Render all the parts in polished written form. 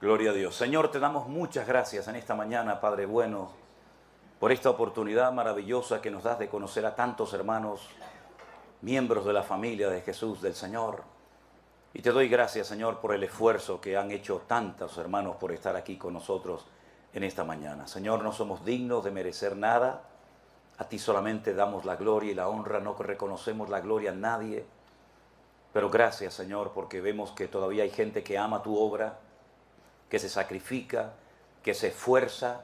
Gloria a Dios. Señor, te damos muchas gracias en esta mañana, Padre bueno, por esta oportunidad maravillosa que nos das de conocer a tantos hermanos, miembros de la familia de Jesús, del Señor. Y te doy gracias, Señor, por el esfuerzo que han hecho tantos hermanos por estar aquí con nosotros en esta mañana. Señor, no somos dignos de merecer nada. A ti solamente damos la gloria y la honra, no reconocemos la gloria a nadie. Pero gracias, Señor, porque vemos que todavía hay gente que ama tu obra, que se sacrifica, que se esfuerza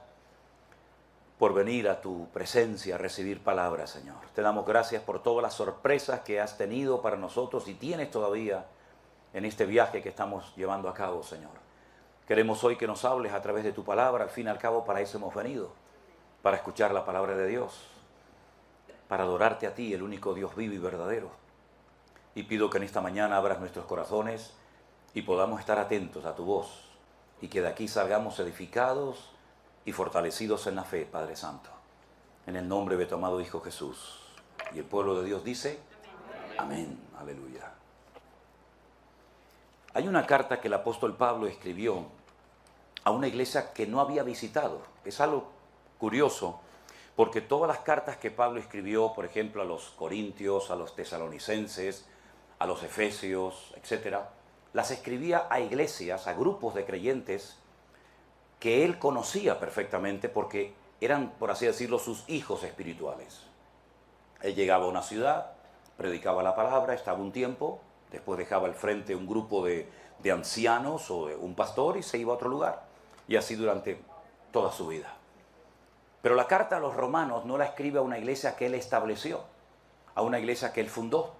por venir a tu presencia a recibir palabras, Señor. Te damos gracias por todas las sorpresas que has tenido para nosotros y tienes todavía en este viaje que estamos llevando a cabo, Señor. Queremos hoy que nos hables a través de tu palabra. Al fin y al cabo, para eso hemos venido, para escuchar la palabra de Dios, para adorarte a ti, el único Dios vivo y verdadero. Y pido que en esta mañana abras nuestros corazones y podamos estar atentos a tu voz, y que de aquí salgamos edificados y fortalecidos en la fe, Padre Santo. En el nombre de tu amado Hijo Jesús. Y el pueblo de Dios dice, amén. Aleluya. Hay una carta que el apóstol Pablo escribió a una iglesia que no había visitado. Es algo curioso, porque todas las cartas que Pablo escribió, por ejemplo, a los corintios, a los tesalonicenses, a los efesios, etcétera, las escribía a iglesias, a grupos de creyentes que él conocía perfectamente porque eran, por así decirlo, sus hijos espirituales. Él llegaba a una ciudad, predicaba la palabra, estaba un tiempo, después dejaba al frente un grupo de ancianos o un pastor y se iba a otro lugar. Y así durante toda su vida. Pero la carta a los romanos no la escribe a una iglesia que él estableció, a una iglesia que él fundó.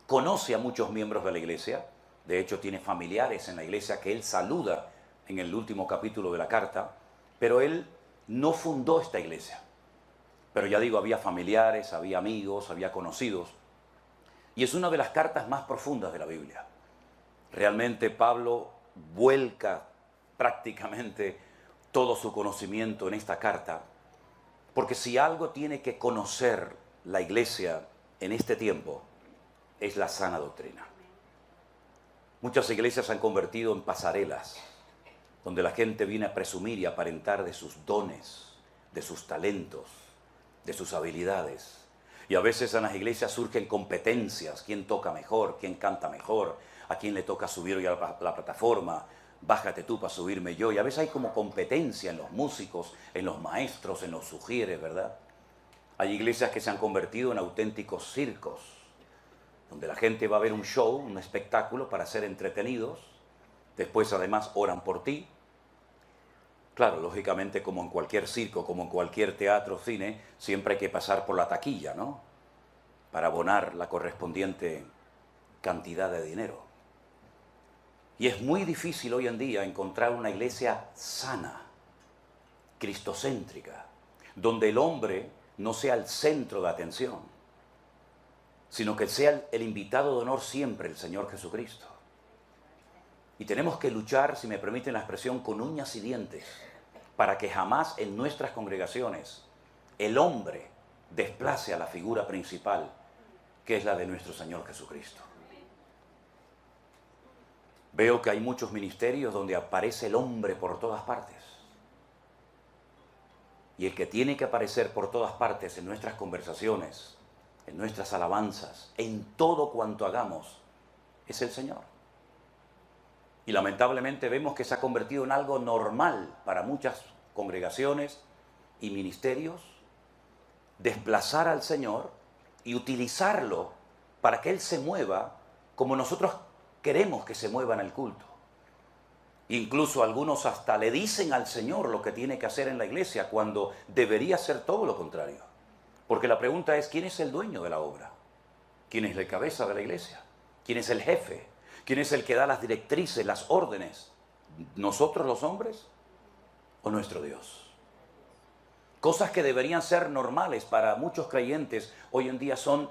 Conoce a muchos miembros de la iglesia. De hecho, tiene familiares en la iglesia que él saluda en el último capítulo de la carta, pero él no fundó esta iglesia. Pero ya digo, había familiares, había amigos, había conocidos. Y es una de las cartas más profundas de la Biblia. Realmente Pablo vuelca prácticamente todo su conocimiento en esta carta, porque si algo tiene que conocer la iglesia en este tiempo, es la sana doctrina. Muchas iglesias se han convertido en pasarelas, donde la gente viene a presumir y aparentar de sus dones, de sus talentos, de sus habilidades. Y a veces en las iglesias surgen competencias, quién toca mejor, quién canta mejor, a quién le toca subir hoy a la plataforma, bájate tú para subirme yo. Y a veces hay como competencia en los músicos, en los maestros, en los sugieres, ¿verdad? Hay iglesias que se han convertido en auténticos circos, donde la gente va a ver un show, un espectáculo para ser entretenidos. Después además oran por ti. Claro, lógicamente como en cualquier circo, como en cualquier teatro, cine, siempre hay que pasar por la taquilla, ¿no? Para abonar la correspondiente cantidad de dinero. Y es muy difícil hoy en día encontrar una iglesia sana, cristocéntrica, donde el hombre no sea el centro de atención, sino que sea el invitado de honor siempre, el Señor Jesucristo. Y tenemos que luchar, si me permiten la expresión, con uñas y dientes, para que jamás en nuestras congregaciones el hombre desplace a la figura principal, que es la de nuestro Señor Jesucristo. Veo que hay muchos ministerios donde aparece el hombre por todas partes. Y el que tiene que aparecer por todas partes en nuestras conversaciones, en nuestras alabanzas, en todo cuanto hagamos, es el Señor. Y lamentablemente vemos que se ha convertido en algo normal para muchas congregaciones y ministerios, desplazar al Señor y utilizarlo para que Él se mueva como nosotros queremos que se mueva en el culto. Incluso algunos hasta le dicen al Señor lo que tiene que hacer en la iglesia, cuando debería ser todo lo contrario. Porque la pregunta es, ¿quién es el dueño de la obra? ¿Quién es la cabeza de la iglesia? ¿Quién es el jefe? ¿Quién es el que da las directrices, las órdenes? ¿Nosotros los hombres o nuestro Dios? Cosas que deberían ser normales para muchos creyentes hoy en día son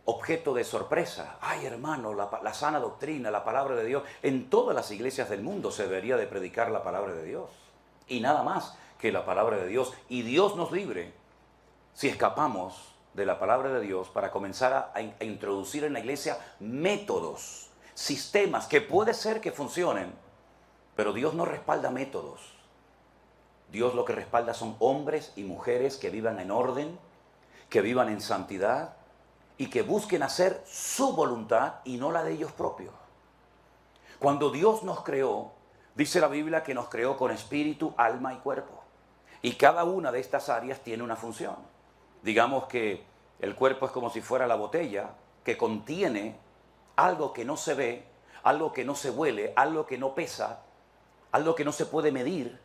objeto de sorpresa. Ay, hermano, la sana doctrina, la palabra de Dios. En todas las iglesias del mundo se debería de predicar la palabra de Dios. Y nada más que la palabra de Dios. Y Dios nos libre si escapamos de la palabra de Dios para comenzar a introducir en la iglesia métodos, sistemas que puede ser que funcionen, Pero Dios no respalda métodos. Dios lo que respalda son hombres y mujeres que vivan en orden, que vivan en santidad y que busquen hacer su voluntad y no la de ellos propios. Cuando Dios nos creó, dice la Biblia que nos creó con espíritu, alma y cuerpo. Y cada una de estas áreas tiene una función. Digamos que el cuerpo es como si fuera la botella que contiene algo que no se ve, algo que no se huele, algo que no pesa, algo que no se puede medir,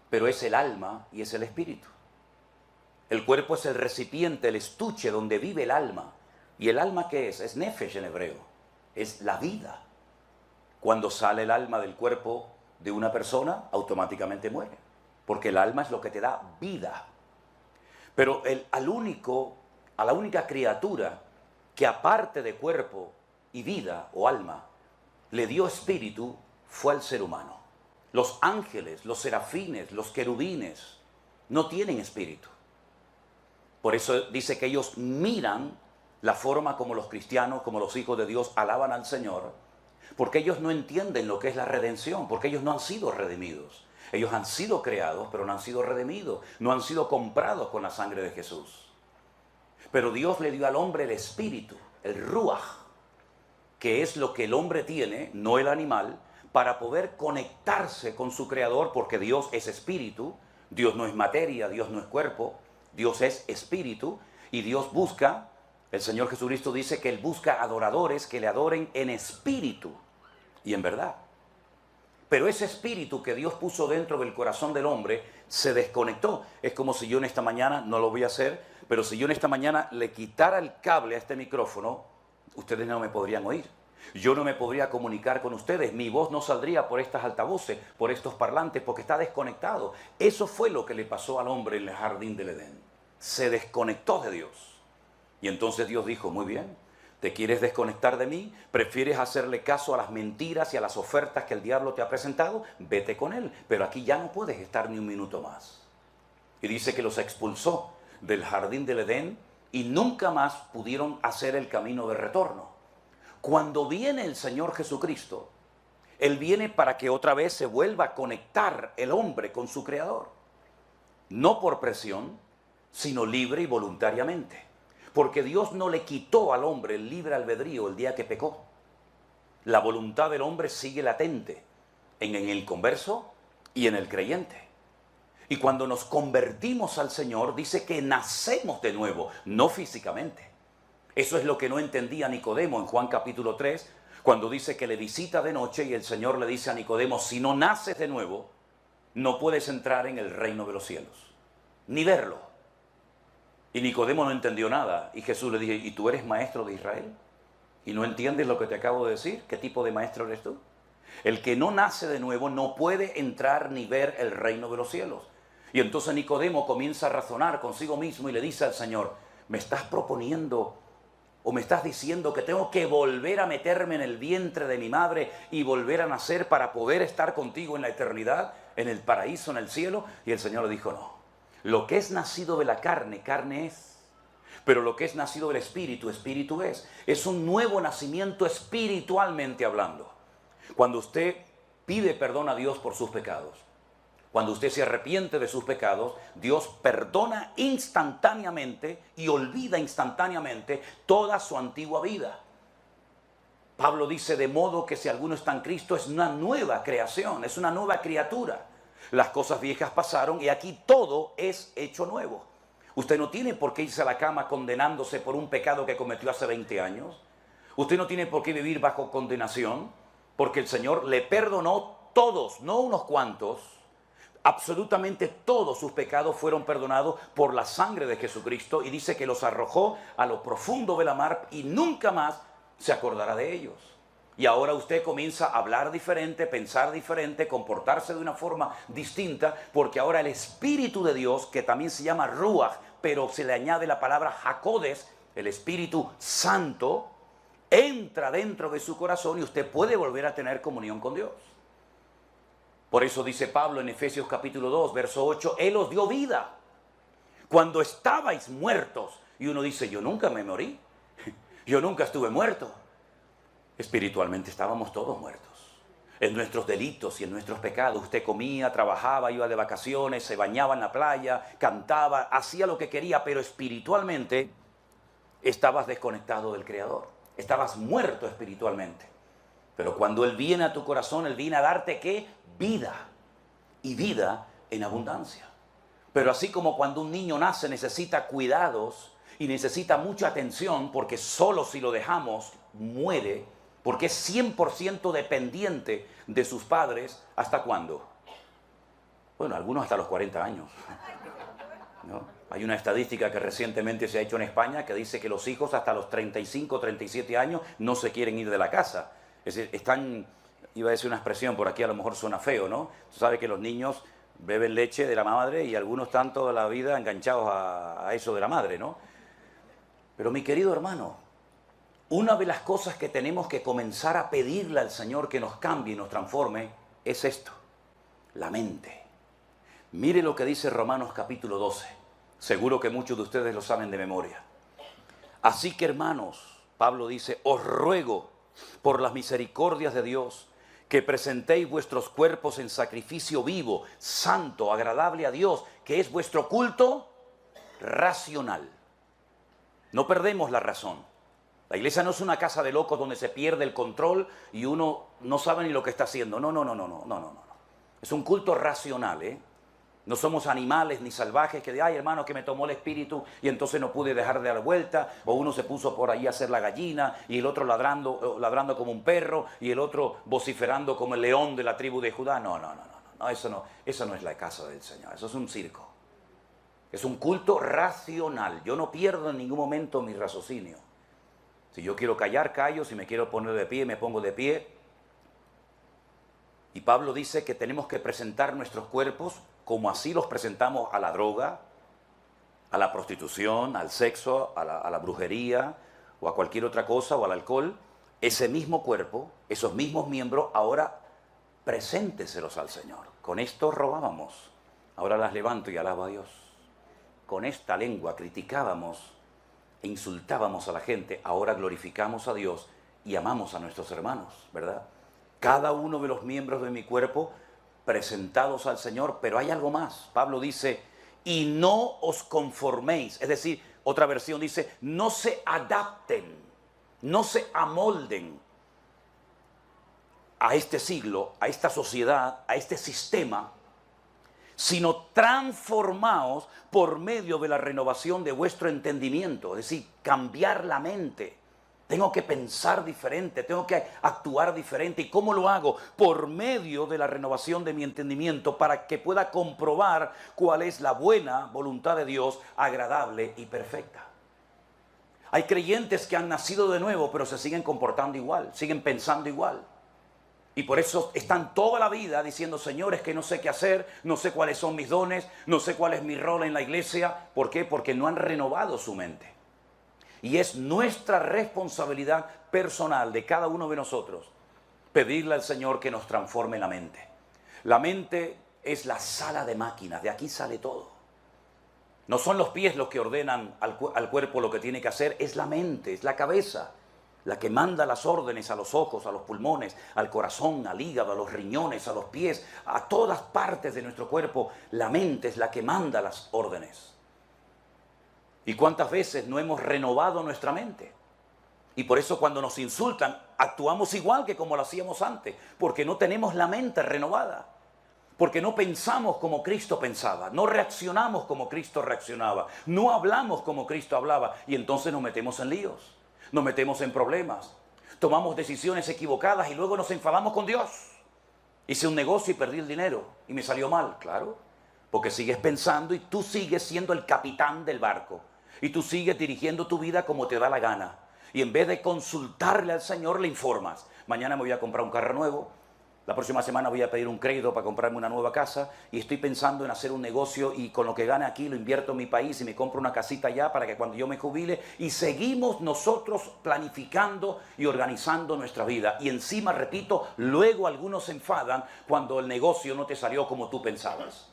pero es el alma y es el espíritu. El cuerpo es el recipiente, el estuche donde vive el alma. ¿Y el alma qué es? Es nefesh en hebreo. Es la vida. Cuando sale el alma del cuerpo de una persona, automáticamente muere. Porque el alma es lo que te da vida. Pero a la única criatura que aparte de cuerpo y vida o alma, le dio espíritu, fue al ser humano. Los ángeles, los serafines, los querubines, no tienen espíritu. Por eso dice que ellos miran la forma como los cristianos, como los hijos de Dios alaban al Señor, porque ellos no entienden lo que es la redención, porque ellos no han sido redimidos. Ellos han sido creados, pero no han sido redimidos, no han sido comprados con la sangre de Jesús. Pero Dios le dio al hombre el espíritu, el ruaj, que es lo que el hombre tiene, no el animal, para poder conectarse con su creador, porque Dios es espíritu, Dios no es materia, Dios no es cuerpo, Dios es espíritu, y Dios busca, el Señor Jesucristo dice que Él busca adoradores que le adoren en espíritu y en verdad. Pero ese espíritu que Dios puso dentro del corazón del hombre se desconectó. Es como si yo en esta mañana, no lo voy a hacer, pero si yo en esta mañana le quitara el cable a este micrófono, ustedes no me podrían oír. Yo no me podría comunicar con ustedes, mi voz no saldría por estas altavoces, por estos parlantes, porque está desconectado. Eso fue lo que le pasó al hombre en el jardín del Edén. Se desconectó de Dios. Y entonces Dios dijo, muy bien, ¿te quieres desconectar de mí? ¿Prefieres hacerle caso a las mentiras y a las ofertas que el diablo te ha presentado? Vete con él, pero aquí ya no puedes estar ni un minuto más. Y dice que los expulsó del jardín del Edén y nunca más pudieron hacer el camino de retorno. Cuando viene el Señor Jesucristo, Él viene para que otra vez se vuelva a conectar el hombre con su Creador. No por presión, sino libre y voluntariamente. Porque Dios no le quitó al hombre el libre albedrío el día que pecó. La voluntad del hombre sigue latente en el converso y en el creyente. Y cuando nos convertimos al Señor, dice que nacemos de nuevo, no físicamente. Eso es lo que no entendía Nicodemo en Juan capítulo 3, cuando dice que le visita de noche y el Señor le dice a Nicodemo, si no naces de nuevo, no puedes entrar en el reino de los cielos, ni verlo. Y Nicodemo no entendió nada y Jesús le dijo, ¿y tú eres maestro de Israel? ¿Y no entiendes lo que te acabo de decir? ¿Qué tipo de maestro eres tú? El que no nace de nuevo no puede entrar ni ver el reino de los cielos. Y entonces Nicodemo comienza a razonar consigo mismo y le dice al Señor, ¿me estás proponiendo o me estás diciendo que tengo que volver a meterme en el vientre de mi madre y volver a nacer para poder estar contigo en la eternidad, en el paraíso, en el cielo? Y el Señor le dijo, no. Lo que es nacido de la carne, carne es. Pero lo que es nacido del espíritu, espíritu es. Es un nuevo nacimiento espiritualmente hablando. Cuando usted pide perdón a Dios por sus pecados, cuando usted se arrepiente de sus pecados, Dios perdona instantáneamente y olvida instantáneamente toda su antigua vida. Pablo dice, de modo que si alguno está en Cristo es una nueva creación, es una nueva criatura. Las cosas viejas pasaron y aquí todo es hecho nuevo. Usted no tiene por qué irse a la cama condenándose por un pecado que cometió hace 20 años. Usted no tiene por qué vivir bajo condenación, porque el Señor le perdonó todos, no unos cuantos. Absolutamente todos sus pecados fueron perdonados por la sangre de Jesucristo y dice que los arrojó a lo profundo de la mar y nunca más se acordará de ellos. Y ahora usted comienza a hablar diferente, pensar diferente, comportarse de una forma distinta, porque ahora el Espíritu de Dios, que también se llama Ruach, pero se le añade la palabra Hakodes, el Espíritu Santo, entra dentro de su corazón y usted puede volver a tener comunión con Dios. Por eso dice Pablo en Efesios capítulo 2, verso 8, Él os dio vida cuando estabais muertos. Y uno dice, yo nunca me morí, yo nunca estuve muerto. Espiritualmente estábamos todos muertos. en nuestros delitos y en nuestros pecados. Usted comía, trabajaba, iba de vacaciones, se bañaba en la playa, cantaba, hacía lo que quería, pero espiritualmente estabas desconectado del Creador. Estabas muerto espiritualmente. Pero cuando Él viene a tu corazón, Él viene a darte ¿qué? Vida. Y vida en abundancia. Pero así como cuando un niño nace necesita cuidados y necesita mucha atención, porque solo si lo dejamos muere, porque es 100% dependiente de sus padres, ¿hasta cuándo? Bueno, algunos hasta los 40 años. ¿No? Hay una estadística que recientemente se ha hecho en España que dice que los hijos hasta los 35, 37 años no se quieren ir de la casa. Es decir, están, iba a decir una expresión, por aquí a lo mejor suena feo, ¿no? Tú sabes que los niños beben leche de la madre y algunos están toda la vida enganchados a eso de la madre, ¿no? Pero mi querido hermano, una de las cosas que tenemos que comenzar a pedirle al Señor que nos cambie y nos transforme es esto, la mente. Mire lo que dice Romanos capítulo 12. Seguro que muchos de ustedes lo saben de memoria. Así que hermanos, Pablo dice, os ruego por las misericordias de Dios que presentéis vuestros cuerpos en sacrificio vivo, santo, agradable a Dios, que es vuestro culto racional. No perdemos la razón. La iglesia no es una casa de locos donde se pierde el control y uno no sabe ni lo que está haciendo. No. Es un culto racional, ¿eh? No somos animales ni salvajes que de, ay hermano, que me tomó el espíritu y entonces no pude dejar de dar vuelta, o uno se puso por ahí a hacer la gallina y el otro ladrando como un perro y el otro vociferando como el león de la tribu de Judá. No, eso no es la casa del Señor, eso es un circo. Es un culto racional. Yo no pierdo en ningún momento mi raciocinio. Si yo quiero callar, callo, si me quiero poner de pie, me pongo de pie. Y Pablo dice que tenemos que presentar nuestros cuerpos como así los presentamos a la droga, a la prostitución, al sexo, a la brujería o a cualquier otra cosa o al alcohol. Ese mismo cuerpo, esos mismos miembros, ahora presénteselos al Señor. Con esto robábamos, ahora las levanto y alabo a Dios. Con esta lengua criticábamos e insultábamos a la gente, ahora glorificamos a Dios y amamos a nuestros hermanos, ¿verdad? Cada uno de los miembros de mi cuerpo presentados al Señor, pero hay algo más. Pablo dice, y no os conforméis, es decir, otra versión dice, no se adapten, no se amolden a este siglo, a esta sociedad, a este sistema, sino transformaos por medio de la renovación de vuestro entendimiento, es decir, cambiar la mente. Tengo que pensar diferente, tengo que actuar diferente. ¿Y cómo lo hago? Por medio de la renovación de mi entendimiento para que pueda comprobar cuál es la buena voluntad de Dios, agradable y perfecta. Hay creyentes que han nacido de nuevo, pero se siguen comportando igual, siguen pensando igual. Y por eso están toda la vida diciendo, Señor, es que no sé qué hacer, no sé cuáles son mis dones, no sé cuál es mi rol en la iglesia. ¿Por qué? Porque no han renovado su mente. Y es nuestra responsabilidad personal de cada uno de nosotros pedirle al Señor que nos transforme la mente. La mente es la sala de máquinas, de aquí sale todo. No son los pies los que ordenan al cuerpo lo que tiene que hacer, es la mente, es la cabeza, la que manda las órdenes a los ojos, a los pulmones, al corazón, al hígado, a los riñones, a los pies, a todas partes de nuestro cuerpo. La mente es la que manda las órdenes. ¿Y cuántas veces no hemos renovado nuestra mente? Y por eso cuando nos insultan, actuamos igual que como lo hacíamos antes, porque no tenemos la mente renovada, porque no pensamos como Cristo pensaba, no reaccionamos como Cristo reaccionaba, no hablamos como Cristo hablaba, y entonces nos metemos en líos, nos metemos en problemas, tomamos decisiones equivocadas y luego nos enfadamos con Dios. Hice un negocio y perdí el dinero y me salió mal, claro, porque sigues pensando y tú sigues siendo el capitán del barco. Y tú sigues dirigiendo tu vida como te da la gana. Y en vez de consultarle al Señor, le informas. Mañana me voy a comprar un carro nuevo. La próxima semana voy a pedir un crédito para comprarme una nueva casa. Y estoy pensando en hacer un negocio y con lo que gane aquí lo invierto en mi país y me compro una casita allá para que cuando yo me jubile. Y seguimos nosotros planificando y organizando nuestra vida. Y encima, repito, luego algunos se enfadan cuando el negocio no te salió como tú pensabas.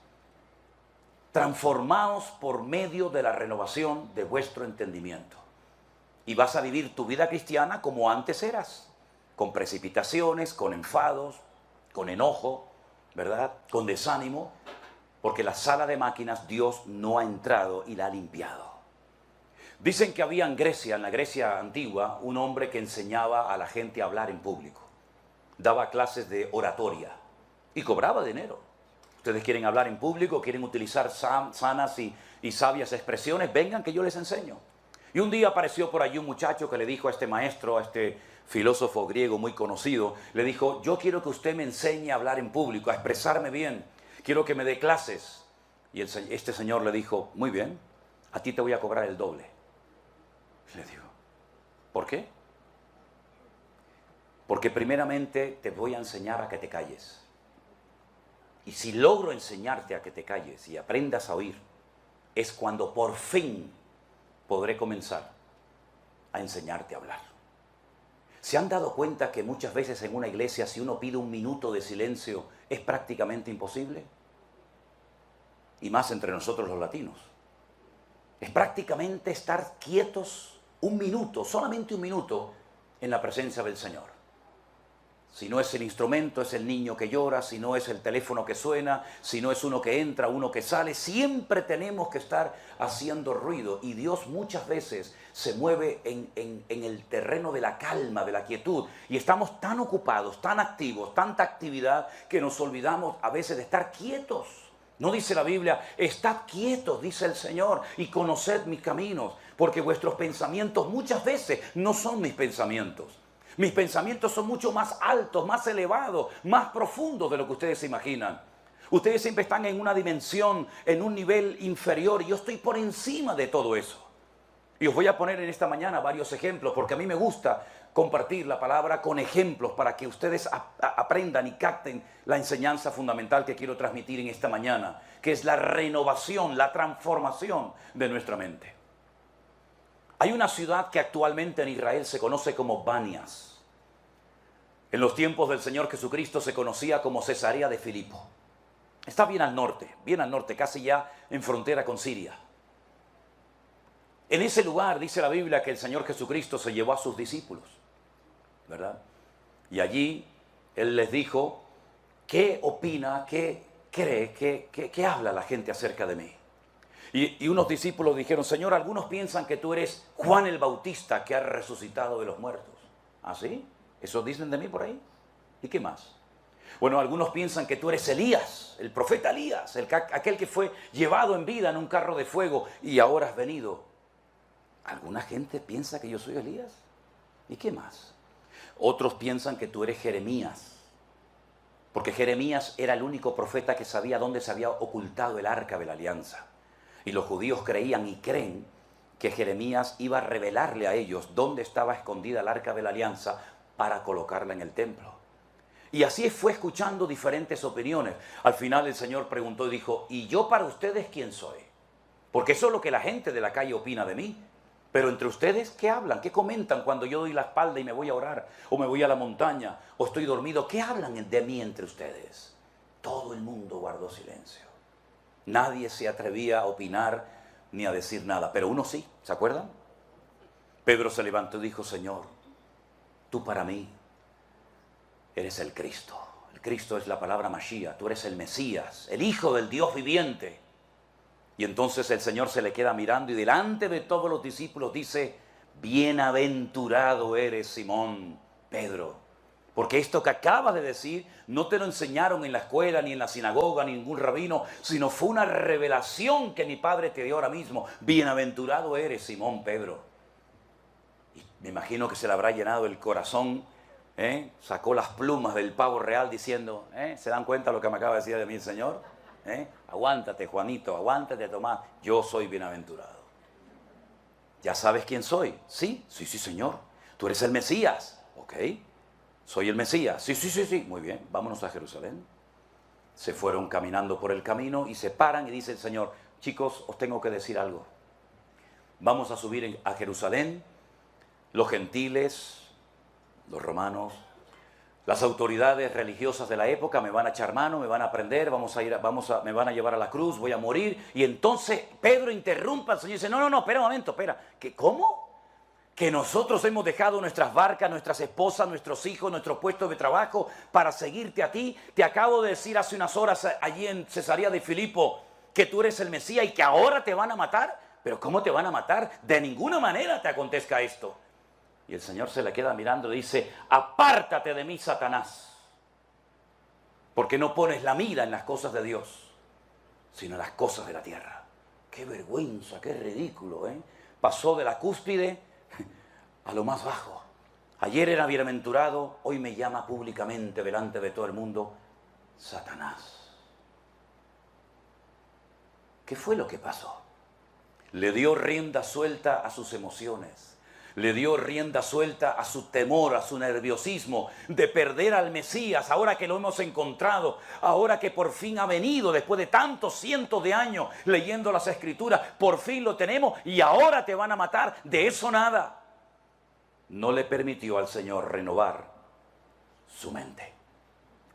Transformaos por medio de la renovación de vuestro entendimiento. Y vas a vivir tu vida cristiana como antes eras, con precipitaciones, con enfados, con enojo, ¿verdad? Con desánimo, porque la sala de máquinas Dios no ha entrado y la ha limpiado. Dicen que había en Grecia, en la Grecia antigua, un hombre que enseñaba a la gente a hablar en público. Daba clases de oratoria y cobraba dinero. Ustedes quieren hablar en público, quieren utilizar sanas y sabias expresiones, vengan que yo les enseño. Y un día apareció por allí un muchacho que le dijo a este maestro, a este filósofo griego muy conocido, le dijo, yo quiero que usted me enseñe a hablar en público, a expresarme bien, quiero que me dé clases. Y este señor le dijo, muy bien, a ti te voy a cobrar el doble. Le digo, ¿por qué? Porque primeramente te voy a enseñar a que te calles. Y si logro enseñarte a que te calles y aprendas a oír, es cuando por fin podré comenzar a enseñarte a hablar. ¿Se han dado cuenta que muchas veces en una iglesia si uno pide un minuto de silencio es prácticamente imposible? Y más entre nosotros los latinos. Es prácticamente estar quietos un minuto, solamente un minuto, en la presencia del Señor. Si no es el instrumento, es el niño que llora, si no es el teléfono que suena, si no es uno que entra, uno que sale, siempre tenemos que estar haciendo ruido. Y Dios muchas veces se mueve en el terreno de la calma, de la quietud. Y estamos tan ocupados, tan activos, tanta actividad, que nos olvidamos a veces de estar quietos. No dice la Biblia, estad quietos, dice el Señor, y conoced mis caminos, porque vuestros pensamientos muchas veces no son mis pensamientos. Mis pensamientos son mucho más altos, más elevados, más profundos de lo que ustedes se imaginan. Ustedes siempre están en una dimensión, en un nivel inferior, y yo estoy por encima de todo eso. Y os voy a poner en esta mañana varios ejemplos, porque a mí me gusta compartir la palabra con ejemplos para que ustedes aprendan y capten la enseñanza fundamental que quiero transmitir en esta mañana, que es la renovación, la transformación de nuestra mente. Hay una ciudad que actualmente en Israel se conoce como Banias. En los tiempos del Señor Jesucristo se conocía como Cesarea de Filipo. Está bien al norte, casi ya en frontera con Siria. En ese lugar dice la Biblia que el Señor Jesucristo se llevó a sus discípulos, ¿verdad? Y allí Él les dijo, ¿qué opina, qué cree, qué habla la gente acerca de mí? Y unos discípulos dijeron, Señor, algunos piensan que tú eres Juan el Bautista que ha resucitado de los muertos. ¿Ah, sí? ¿Eso dicen de mí por ahí? ¿Y qué más? Bueno, algunos piensan que tú eres Elías, el profeta Elías, aquel que fue llevado en vida en un carro de fuego y ahora has venido. ¿Alguna gente piensa que yo soy Elías? ¿Y qué más? Otros piensan que tú eres Jeremías, porque Jeremías era el único profeta que sabía dónde se había ocultado el arca de la alianza. Y los judíos creían y creen que Jeremías iba a revelarle a ellos dónde estaba escondida el arca de la alianza para colocarla en el templo. Y así fue escuchando diferentes opiniones. Al final el Señor preguntó y dijo, ¿y yo para ustedes quién soy? Porque eso es lo que la gente de la calle opina de mí. Pero entre ustedes, ¿qué hablan? ¿Qué comentan cuando yo doy la espalda y me voy a orar? O me voy a la montaña, o estoy dormido. ¿Qué hablan de mí entre ustedes? Todo el mundo guardó silencio. Nadie se atrevía a opinar ni a decir nada, pero uno sí, ¿se acuerdan? Pedro se levantó y dijo, Señor, tú para mí eres el Cristo. El Cristo es la palabra Mashiach, tú eres el Mesías, el Hijo del Dios viviente. Y entonces el Señor se le queda mirando y delante de todos los discípulos dice, bienaventurado eres Simón, Pedro. Porque esto que acabas de decir no te lo enseñaron en la escuela, ni en la sinagoga, ni ningún rabino, sino fue una revelación que mi Padre te dio ahora mismo. Bienaventurado eres, Simón Pedro. Y me imagino que se le habrá llenado el corazón, sacó las plumas del pavo real diciendo, ¿se dan cuenta lo que me acaba de decir de mí el Señor? Aguántate, Juanito, aguántate, Tomás, yo soy bienaventurado. ¿Ya sabes quién soy? Sí, Señor. Tú eres el Mesías, ¿ok? Soy el Mesías. Sí. Muy bien, vámonos a Jerusalén. Se fueron caminando por el camino y se paran y dice el Señor, chicos, os tengo que decir algo. Vamos a subir a Jerusalén, los gentiles, los romanos, las autoridades religiosas de la época me van a echar mano, me van a prender, me van a llevar a la cruz, voy a morir. Y entonces Pedro interrumpe al Señor y dice, no, espera un momento, espera. ¿Cómo? que nosotros hemos dejado nuestras barcas, nuestras esposas, nuestros hijos, nuestros puestos de trabajo para seguirte a ti. Te acabo de decir hace unas horas allí en Cesarea de Filipo que tú eres el Mesías y que ahora te van a matar. Pero ¿cómo te van a matar? De ninguna manera te acontezca esto. Y el Señor se le queda mirando y dice, apártate de mí, Satanás, porque no pones la mira en las cosas de Dios, sino en las cosas de la tierra. Qué vergüenza, qué ridículo, ¿eh? Pasó de la cúspide a lo más bajo. Ayer era bienaventurado, hoy me llama públicamente delante de todo el mundo Satanás. ¿Qué fue lo que pasó? Le dio rienda suelta a sus emociones, le dio rienda suelta a su temor, a su nerviosismo de perder al Mesías, ahora que lo hemos encontrado, ahora que por fin ha venido, después de tantos cientos de años leyendo las Escrituras, por fin lo tenemos y ahora te van a matar. De eso nada. No le permitió al Señor renovar su mente.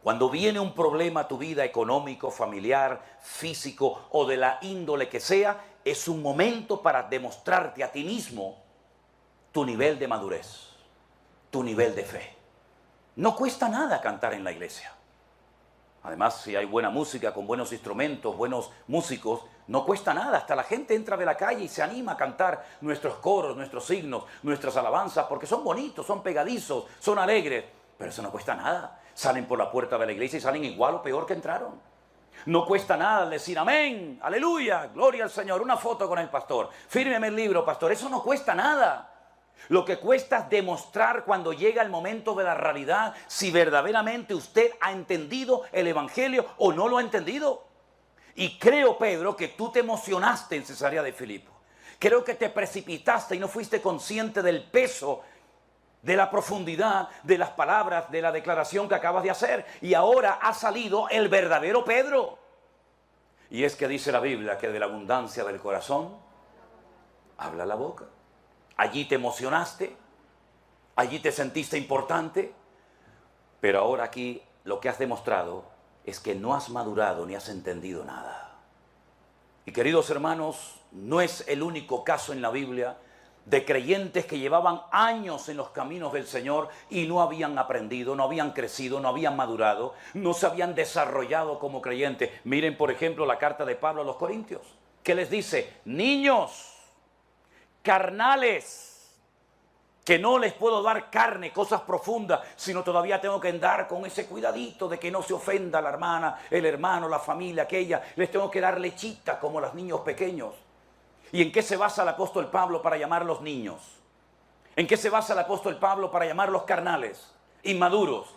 Cuando viene un problema a tu vida económico, familiar, físico o de la índole que sea, es un momento para demostrarte a ti mismo tu nivel de madurez, tu nivel de fe. No cuesta nada cantar en la iglesia. Además, si hay buena música, con buenos instrumentos, buenos músicos, no cuesta nada. Hasta la gente entra de la calle y se anima a cantar nuestros coros, nuestros himnos, nuestras alabanzas, porque son bonitos, son pegadizos, son alegres. Pero eso no cuesta nada. Salen por la puerta de la iglesia y salen igual o peor que entraron. No cuesta nada decir amén, aleluya, gloria al Señor, una foto con el pastor, fírmeme el libro, pastor. Eso no cuesta nada. Lo que cuesta es demostrar cuando llega el momento de la realidad si verdaderamente usted ha entendido el Evangelio o no lo ha entendido. Y creo, Pedro, que tú te emocionaste en Cesarea de Filipo. Creo que te precipitaste y no fuiste consciente del peso, de la profundidad de las palabras, de la declaración que acabas de hacer. Y ahora ha salido el verdadero Pedro. Y es que dice la Biblia que de la abundancia del corazón habla la boca. Allí te emocionaste, allí te sentiste importante, pero ahora aquí lo que has demostrado es que no has madurado ni has entendido nada. Y queridos hermanos, no es el único caso en la Biblia de creyentes que llevaban años en los caminos del Señor y no habían aprendido, no habían crecido, no habían madurado, no se habían desarrollado como creyentes. Miren, por ejemplo, la carta de Pablo a los Corintios, que les dice, niños carnales, que no les puedo dar carne, cosas profundas, sino todavía tengo que andar con ese cuidadito de que no se ofenda la hermana, el hermano, la familia, aquella. Les tengo que dar lechita como los niños pequeños. ¿Y en qué se basa el apóstol Pablo para llamarlos niños? ¿En qué se basa el apóstol Pablo para llamarlos carnales, inmaduros?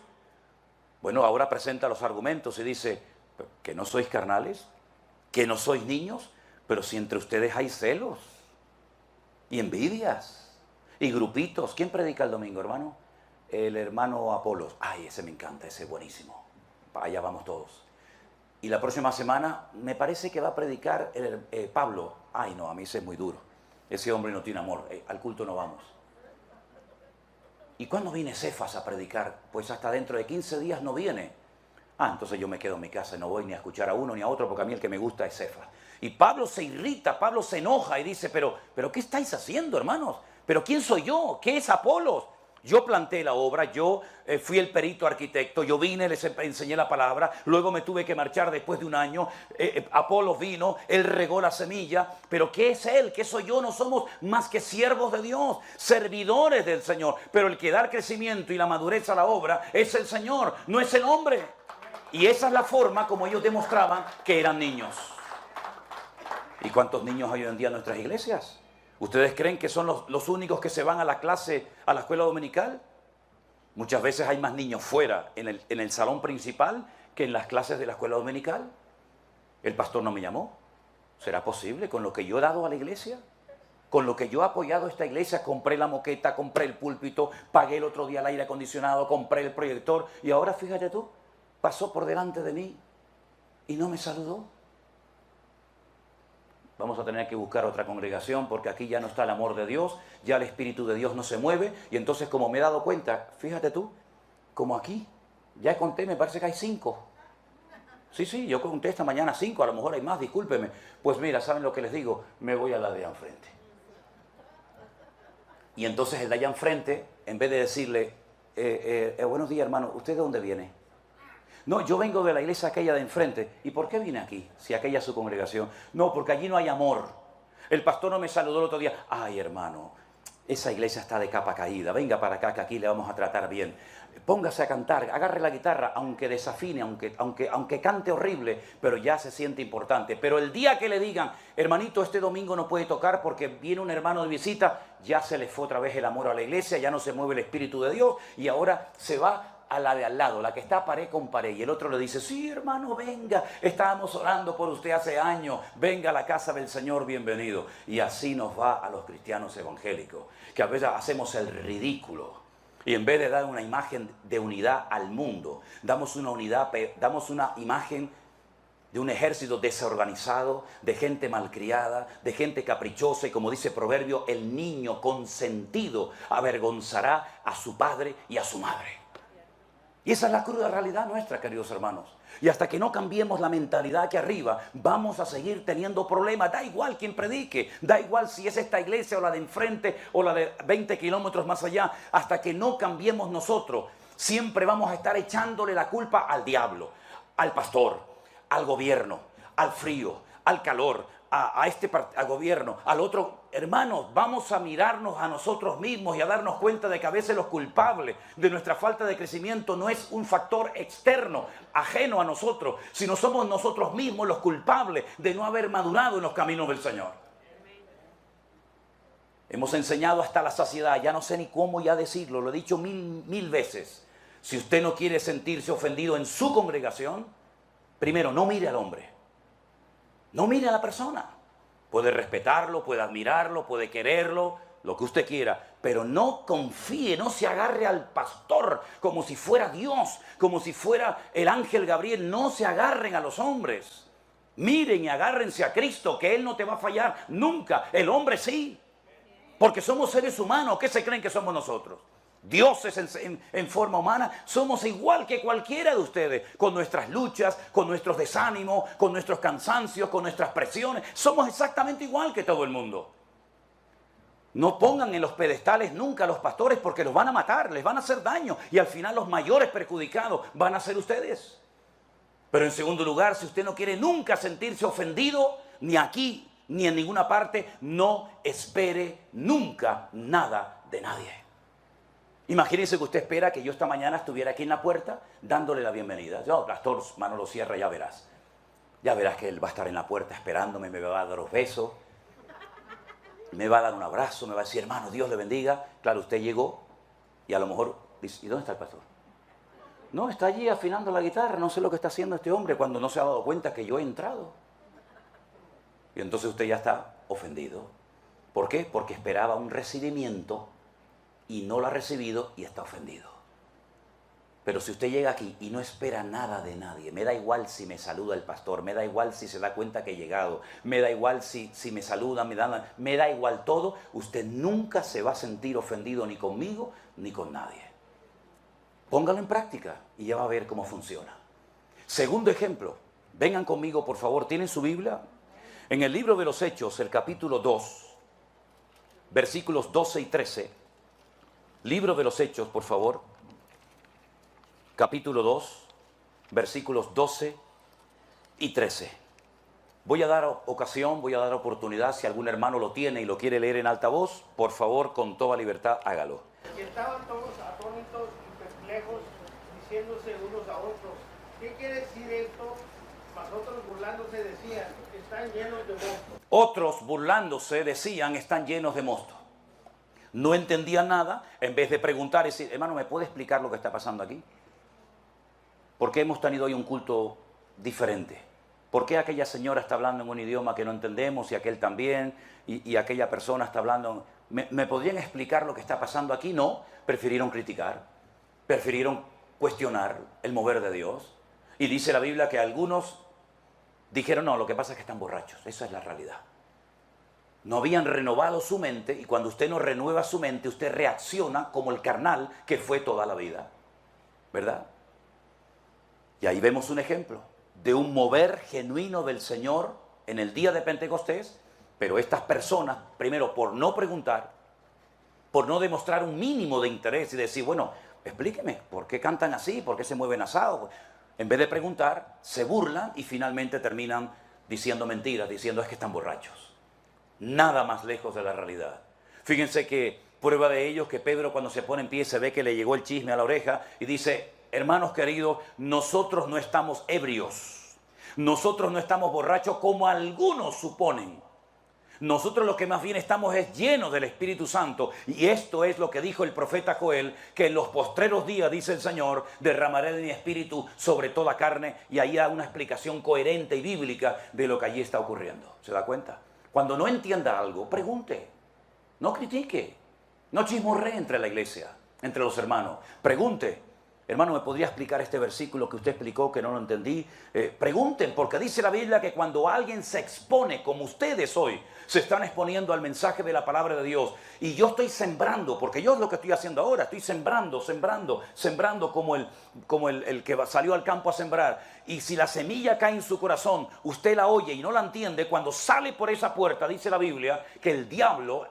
Bueno, ahora presenta los argumentos y dice, que no sois carnales, que no sois niños, pero si entre ustedes hay celos y envidias y grupitos. ¿Quién predica el domingo, hermano? El hermano Apolos. Ay, ese me encanta, ese es buenísimo. Para allá vamos todos. Y la próxima semana me parece que va a predicar Pablo. Ay, no, a mí ese es muy duro. Ese hombre no tiene amor. Al culto no vamos. ¿Y cuándo viene Cefas a predicar? Pues hasta dentro de 15 días no viene. Ah, entonces yo me quedo en mi casa y no voy ni a escuchar a uno ni a otro, porque a mí el que me gusta es Cefas. Y Pablo se irrita, Pablo se enoja y dice, pero ¿qué estáis haciendo, hermanos? ¿Pero quién soy yo? ¿Qué es Apolos? Yo planté la obra, yo fui el perito arquitecto, yo vine, les enseñé la palabra, luego me tuve que marchar después de un año, Apolos vino, él regó la semilla, pero ¿qué es él? ¿Qué soy yo? No somos más que siervos de Dios, servidores del Señor, pero el que da el crecimiento y la madurez a la obra es el Señor, no es el hombre. Y esa es la forma como ellos demostraban que eran niños. ¿Y cuántos niños hay hoy en día en nuestras iglesias? ¿Ustedes creen que son los únicos que se van a la clase, a la escuela dominical? Muchas veces hay más niños fuera, en el salón principal, que en las clases de la escuela dominical. El pastor no me llamó. ¿Será posible con lo que yo he dado a la iglesia? Con lo que yo he apoyado a esta iglesia, compré la moqueta, compré el púlpito, pagué el otro día el aire acondicionado, compré el proyector, y ahora fíjate tú, pasó por delante de mí y no me saludó. Vamos a tener que buscar otra congregación porque aquí ya no está el amor de Dios, ya el Espíritu de Dios no se mueve. Y entonces, como me he dado cuenta, fíjate tú, como aquí, ya conté, me parece que hay 5. Sí, yo conté esta mañana 5, a lo mejor hay más, discúlpeme. Pues mira, ¿saben lo que les digo? Me voy a la de enfrente. Y entonces el de allá enfrente, en vez de decirle, buenos días hermano, ¿usted de dónde viene? No, yo vengo de la iglesia aquella de enfrente. ¿Y por qué vine aquí? Si aquella es su congregación. No, porque allí no hay amor. El pastor no me saludó el otro día. Ay, hermano, esa iglesia está de capa caída. Venga para acá que aquí le vamos a tratar bien. Póngase a cantar, agarre la guitarra, aunque desafine, aunque cante horrible, pero ya se siente importante. Pero el día que le digan, hermanito, este domingo no puede tocar porque viene un hermano de visita, ya se le fue otra vez el amor a la iglesia, ya no se mueve el Espíritu de Dios y ahora se va a la de al lado, la que está pared con pared. Y el otro le dice, sí, hermano, venga, estábamos orando por usted hace años, venga a la casa del Señor, bienvenido. Y así nos va a los cristianos evangélicos, que a veces hacemos el ridículo. Y en vez de dar una imagen de unidad al mundo, damos una imagen de un ejército desorganizado, de gente malcriada, de gente caprichosa, y como dice Proverbio, el niño consentido avergonzará a su padre y a su madre. Y esa es la cruda realidad nuestra, queridos hermanos. Y hasta que no cambiemos la mentalidad aquí arriba, vamos a seguir teniendo problemas. Da igual quien predique, da igual si es esta iglesia o la de enfrente o la de 20 kilómetros más allá. Hasta que no cambiemos nosotros, siempre vamos a estar echándole la culpa al diablo, al pastor, al gobierno, al frío, al calor, al gobierno, al otro. Hermanos, vamos a mirarnos a nosotros mismos y a darnos cuenta de que a veces los culpables de nuestra falta de crecimiento no es un factor externo, ajeno a nosotros, sino somos nosotros mismos los culpables de no haber madurado en los caminos del Señor. Hemos enseñado hasta la saciedad, ya no sé ni cómo ya decirlo, lo he dicho mil veces. Si usted no quiere sentirse ofendido en su congregación, primero no mire al hombre, no mire a la persona. Puede respetarlo, puede admirarlo, puede quererlo, lo que usted quiera, pero no confíe, no se agarre al pastor como si fuera Dios, como si fuera el ángel Gabriel. No se agarren a los hombres. Miren y agárrense a Cristo, que Él no te va a fallar nunca. El hombre sí, porque somos seres humanos. ¿Qué se creen que somos nosotros? Dioses en forma humana. Somos igual que cualquiera de ustedes, con nuestras luchas, con nuestros desánimos, con nuestros cansancios, con nuestras presiones. Somos exactamente igual que todo el mundo. No pongan en los pedestales nunca a los pastores, porque los van a matar, les van a hacer daño, y al final los mayores perjudicados van a ser ustedes. Pero en segundo lugar, si usted no quiere nunca sentirse ofendido, ni aquí ni en ninguna parte, no espere nunca nada de nadie. Imagínense que usted espera que yo esta mañana estuviera aquí en la puerta dándole la bienvenida. Yo, pastor Manolo Sierra, ya verás. Ya verás que él va a estar en la puerta esperándome, me va a dar los besos, me va a dar un abrazo, me va a decir, hermano, Dios le bendiga. Claro, usted llegó y a lo mejor dice, ¿y dónde está el pastor? No, está allí afinando la guitarra, no sé lo que está haciendo este hombre cuando no se ha dado cuenta que yo he entrado. Y entonces usted ya está ofendido. ¿Por qué? Porque esperaba un recibimiento y no lo ha recibido y está ofendido. Pero si usted llega aquí y no espera nada de nadie, me da igual si me saluda el pastor, me da igual si se da cuenta que he llegado, me da igual si me saluda, me da igual todo, usted nunca se va a sentir ofendido ni conmigo ni con nadie. Póngalo en práctica y ya va a ver cómo funciona. Segundo ejemplo, vengan conmigo por favor, ¿tienen su Biblia? En el libro de los Hechos, el capítulo 2, versículos 12 y 13, libro de los Hechos, por favor, capítulo 2, versículos 12 y 13. Voy a dar ocasión, voy a dar oportunidad, si algún hermano lo tiene y lo quiere leer en alta voz, por favor, con toda libertad, hágalo. Y estaban todos atónitos y perplejos, diciéndose unos a otros, ¿qué quiere decir esto? Mas otros burlándose decían, están llenos de mosto. Otros burlándose decían, están llenos de mosto. No entendían nada, en vez de preguntar y decir, hermano, ¿me puede explicar lo que está pasando aquí? ¿Por qué hemos tenido hoy un culto diferente? ¿Por qué aquella señora está hablando en un idioma que no entendemos y aquel también? Y aquella persona está hablando... ¿Me podrían explicar lo que está pasando aquí? No, prefirieron criticar, prefirieron cuestionar el mover de Dios. Y dice la Biblia que algunos dijeron, no, lo que pasa es que están borrachos. Esa es la realidad. No habían renovado su mente, y cuando usted no renueva su mente, usted reacciona como el carnal que fue toda la vida. ¿Verdad? Y ahí vemos un ejemplo de un mover genuino del Señor en el día de Pentecostés, pero estas personas, primero por no preguntar, por no demostrar un mínimo de interés y decir, bueno, explíqueme, ¿por qué cantan así? ¿Por qué se mueven asados? En vez de preguntar, se burlan y finalmente terminan diciendo mentiras, diciendo es que están borrachos. Nada más lejos de la realidad. Fíjense que prueba de ello que Pedro, cuando se pone en pie, se ve que le llegó el chisme a la oreja y dice, hermanos queridos, nosotros no estamos ebrios, nosotros no estamos borrachos como algunos suponen. Nosotros lo que más bien estamos es llenos del Espíritu Santo. Y esto es lo que dijo el profeta Joel, que en los postreros días, dice el Señor, derramaré de mi Espíritu sobre toda carne. Y ahí hay una explicación coherente y bíblica de lo que allí está ocurriendo. ¿Se da cuenta? Cuando no entienda algo, pregunte. No critique. No chismorree entre la iglesia, entre los hermanos. Pregunte. Hermano, ¿me podría explicar este versículo que usted explicó que no lo entendí? Pregunten, porque dice la Biblia que cuando alguien se expone, como ustedes hoy, se están exponiendo al mensaje de la palabra de Dios. Y yo estoy sembrando, porque yo es lo que estoy haciendo ahora, estoy sembrando como el que salió al campo a sembrar. Y si la semilla cae en su corazón, usted la oye y no la entiende, cuando sale por esa puerta, dice la Biblia, que el diablo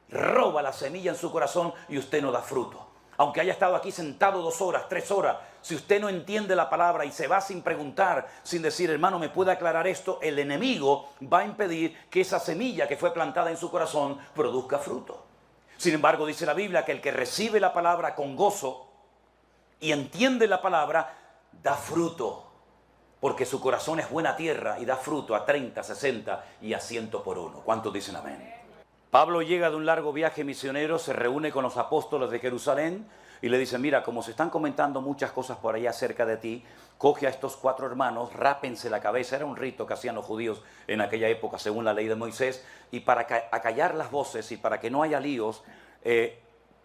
roba la semilla en su corazón y usted no da fruto. Aunque haya estado aquí sentado 2 horas, 3 horas, si usted no entiende la palabra y se va sin preguntar, sin decir, hermano, ¿me puede aclarar esto? El enemigo va a impedir que esa semilla que fue plantada en su corazón produzca fruto. Sin embargo, dice la Biblia que el que recibe la palabra con gozo y entiende la palabra, da fruto. Porque su corazón es buena tierra y da fruto a 30, 60 y a 100 por uno. ¿Cuántos dicen amén? Pablo llega de un largo viaje misionero, se reúne con los apóstoles de Jerusalén y le dice, mira, como se están comentando muchas cosas por allá acerca de ti, coge a estos 4 hermanos, rápense la cabeza, era un rito que hacían los judíos en aquella época según la ley de Moisés, y para acallar las voces y para que no haya líos,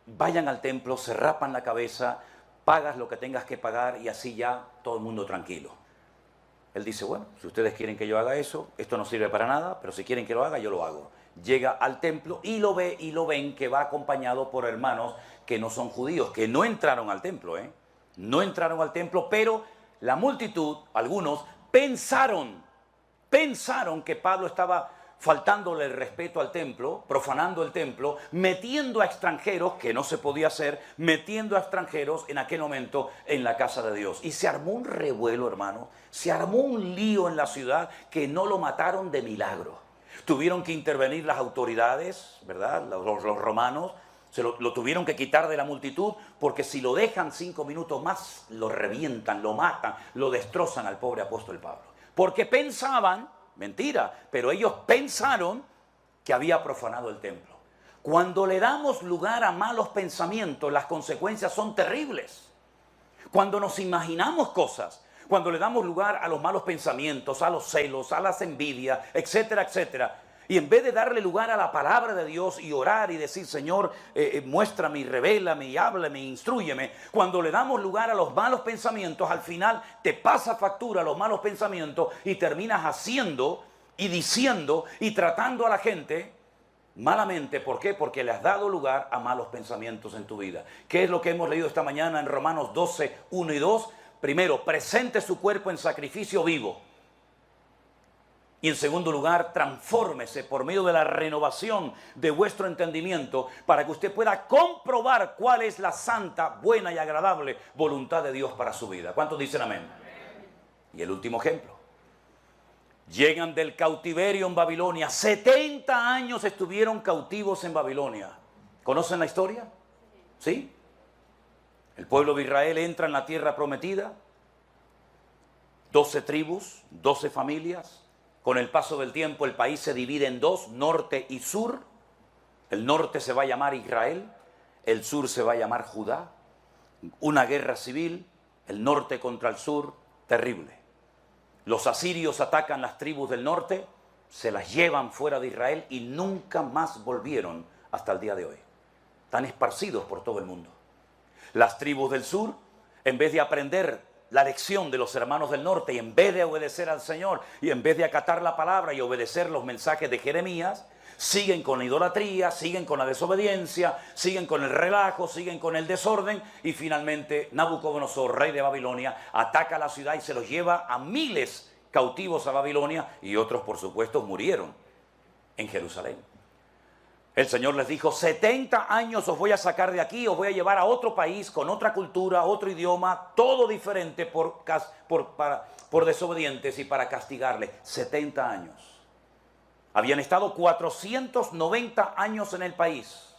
vayan al templo, se rapan la cabeza, pagas lo que tengas que pagar y así ya todo el mundo tranquilo. Él dice, bueno, si ustedes quieren que yo haga eso, esto no sirve para nada, pero si quieren que lo haga, yo lo hago. Llega al templo y lo ve y lo ven que va acompañado por hermanos que no son judíos, que no entraron al templo, no entraron al templo, pero la multitud, algunos, pensaron que Pablo estaba faltándole el respeto al templo, profanando el templo, metiendo a extranjeros, que no se podía hacer, metiendo a extranjeros en aquel momento en la casa de Dios. Y se armó un revuelo, hermano, se armó un lío en la ciudad que no lo mataron de milagro. Tuvieron que intervenir las autoridades, ¿verdad? Los romanos, lo tuvieron que quitar de la multitud, porque si lo dejan 5 minutos más, lo revientan, lo matan, lo destrozan al pobre apóstol Pablo. Porque pensaban, mentira, pero ellos pensaron que había profanado el templo. Cuando le damos lugar a malos pensamientos, las consecuencias son terribles. Cuando nos imaginamos cosas, cuando le damos lugar a los malos pensamientos, a los celos, a las envidias, etcétera, etcétera, y en vez de darle lugar a la palabra de Dios y orar y decir, Señor, muéstrame y revélame y háblame y instrúyeme, cuando le damos lugar a los malos pensamientos, al final te pasa factura a los malos pensamientos y terminas haciendo y diciendo y tratando a la gente malamente. ¿Por qué? Porque le has dado lugar a malos pensamientos en tu vida. ¿Qué es lo que hemos leído esta mañana en Romanos 12, 1 y 2? Primero, presente su cuerpo en sacrificio vivo. Y en segundo lugar, transfórmese por medio de la renovación de vuestro entendimiento para que usted pueda comprobar cuál es la santa, buena y agradable voluntad de Dios para su vida. ¿Cuántos dicen amén? Y el último ejemplo. Llegan del cautiverio en Babilonia. 70 años estuvieron cautivos en Babilonia. ¿Conocen la historia? ¿Sí? El pueblo de Israel entra en la tierra prometida. 12 tribus, 12 familias. Con el paso del tiempo el país se divide en 2, norte y sur. El norte se va a llamar Israel, el sur se va a llamar Judá. Una guerra civil, el norte contra el sur, terrible. Los asirios atacan las tribus del norte, se las llevan fuera de Israel y nunca más volvieron hasta el día de hoy. Están esparcidos por todo el mundo. Las tribus del sur, en vez de aprender la lección de los hermanos del norte y en vez de obedecer al Señor y en vez de acatar la palabra y obedecer los mensajes de Jeremías, siguen con la idolatría, siguen con la desobediencia, siguen con el relajo, siguen con el desorden y finalmente Nabucodonosor, rey de Babilonia, ataca la ciudad y se los lleva a miles cautivos a Babilonia y otros por supuesto murieron en Jerusalén. El Señor les dijo, 70 años os voy a sacar de aquí, os voy a llevar a otro país, con otra cultura, otro idioma, todo diferente por desobedientes y para castigarles. 70 años. Habían estado 490 años en el país.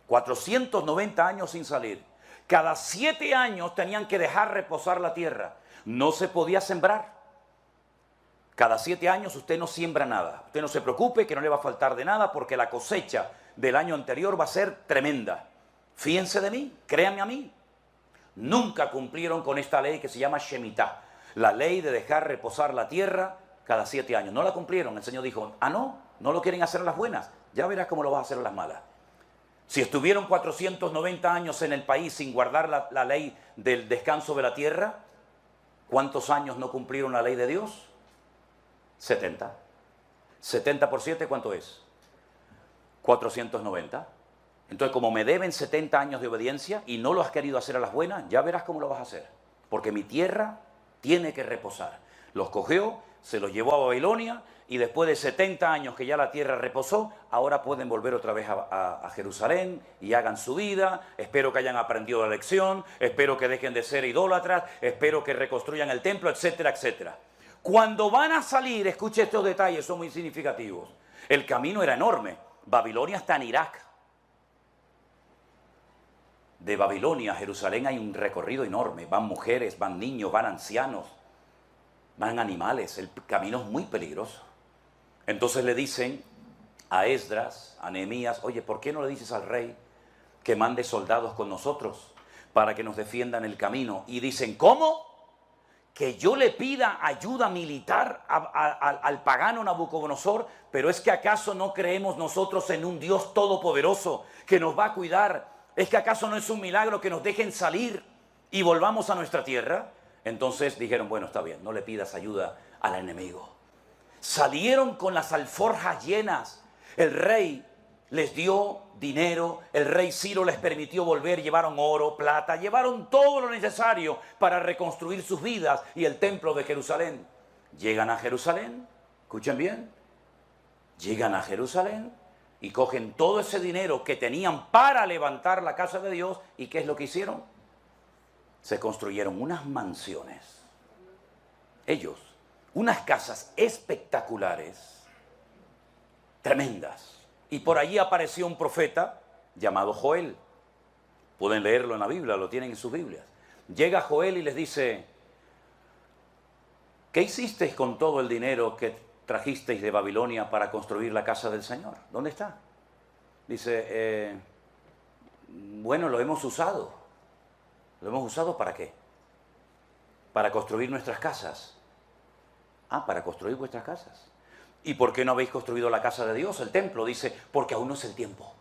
490 años sin salir. Cada 7 años tenían que dejar reposar la tierra. No se podía sembrar. Cada 7 años usted no siembra nada. Usted no se preocupe que no le va a faltar de nada porque la cosecha del año anterior va a ser tremenda. Fíjense de mí, créanme a mí. Nunca cumplieron con esta ley que se llama Shemitah. La ley de dejar reposar la tierra cada 7 años. No la cumplieron. El Señor dijo, no lo quieren hacer a las buenas. Ya verás cómo lo vas a hacer a las malas. Si estuvieron 490 años en el país sin guardar la ley del descanso de la tierra, ¿cuántos años no cumplieron la ley de Dios? 70. 70 por 7, ¿cuánto es? 490. Entonces, como me deben 70 años de obediencia y no lo has querido hacer a las buenas, ya verás cómo lo vas a hacer. Porque mi tierra tiene que reposar. Los cogió, se los llevó a Babilonia y después de 70 años que ya la tierra reposó, ahora pueden volver otra vez a Jerusalén y hagan su vida. Espero que hayan aprendido la lección, espero que dejen de ser idólatras, espero que reconstruyan el templo, etcétera, etcétera. Cuando van a salir, escuche estos detalles, son muy significativos. El camino era enorme. Babilonia está en Irak. De Babilonia a Jerusalén hay un recorrido enorme. Van mujeres, van niños, van ancianos, van animales. El camino es muy peligroso. Entonces le dicen a Esdras, a Nehemías, oye, ¿por qué no le dices al rey que mande soldados con nosotros para que nos defiendan el camino? Y dicen, ¿cómo? Que yo le pida ayuda militar al pagano Nabucodonosor, pero es que acaso no creemos nosotros en un Dios todopoderoso que nos va a cuidar. ¿Es que acaso no es un milagro que nos dejen salir y volvamos a nuestra tierra? Entonces dijeron, bueno, está bien, no le pidas ayuda al enemigo. Salieron con las alforjas llenas. El rey les dio dinero, el rey Ciro les permitió volver, llevaron oro, plata, llevaron todo lo necesario para reconstruir sus vidas y el templo de Jerusalén. Llegan a Jerusalén, escuchen bien, llegan a Jerusalén y cogen todo ese dinero que tenían para levantar la casa de Dios. ¿Y qué es lo que hicieron? Se construyeron unas mansiones. Ellos, unas casas espectaculares, tremendas. Y por allí apareció un profeta llamado Joel. Pueden leerlo en la Biblia, lo tienen en sus Biblias. Llega Joel y les dice, ¿qué hicisteis con todo el dinero que trajisteis de Babilonia para construir la casa del Señor? ¿Dónde está? Dice, bueno, lo hemos usado. ¿Lo hemos usado para qué? Para construir nuestras casas. Ah, para construir vuestras casas. ¿Y por qué no habéis construido la casa de Dios, el templo? Dice, porque aún no es el tiempo.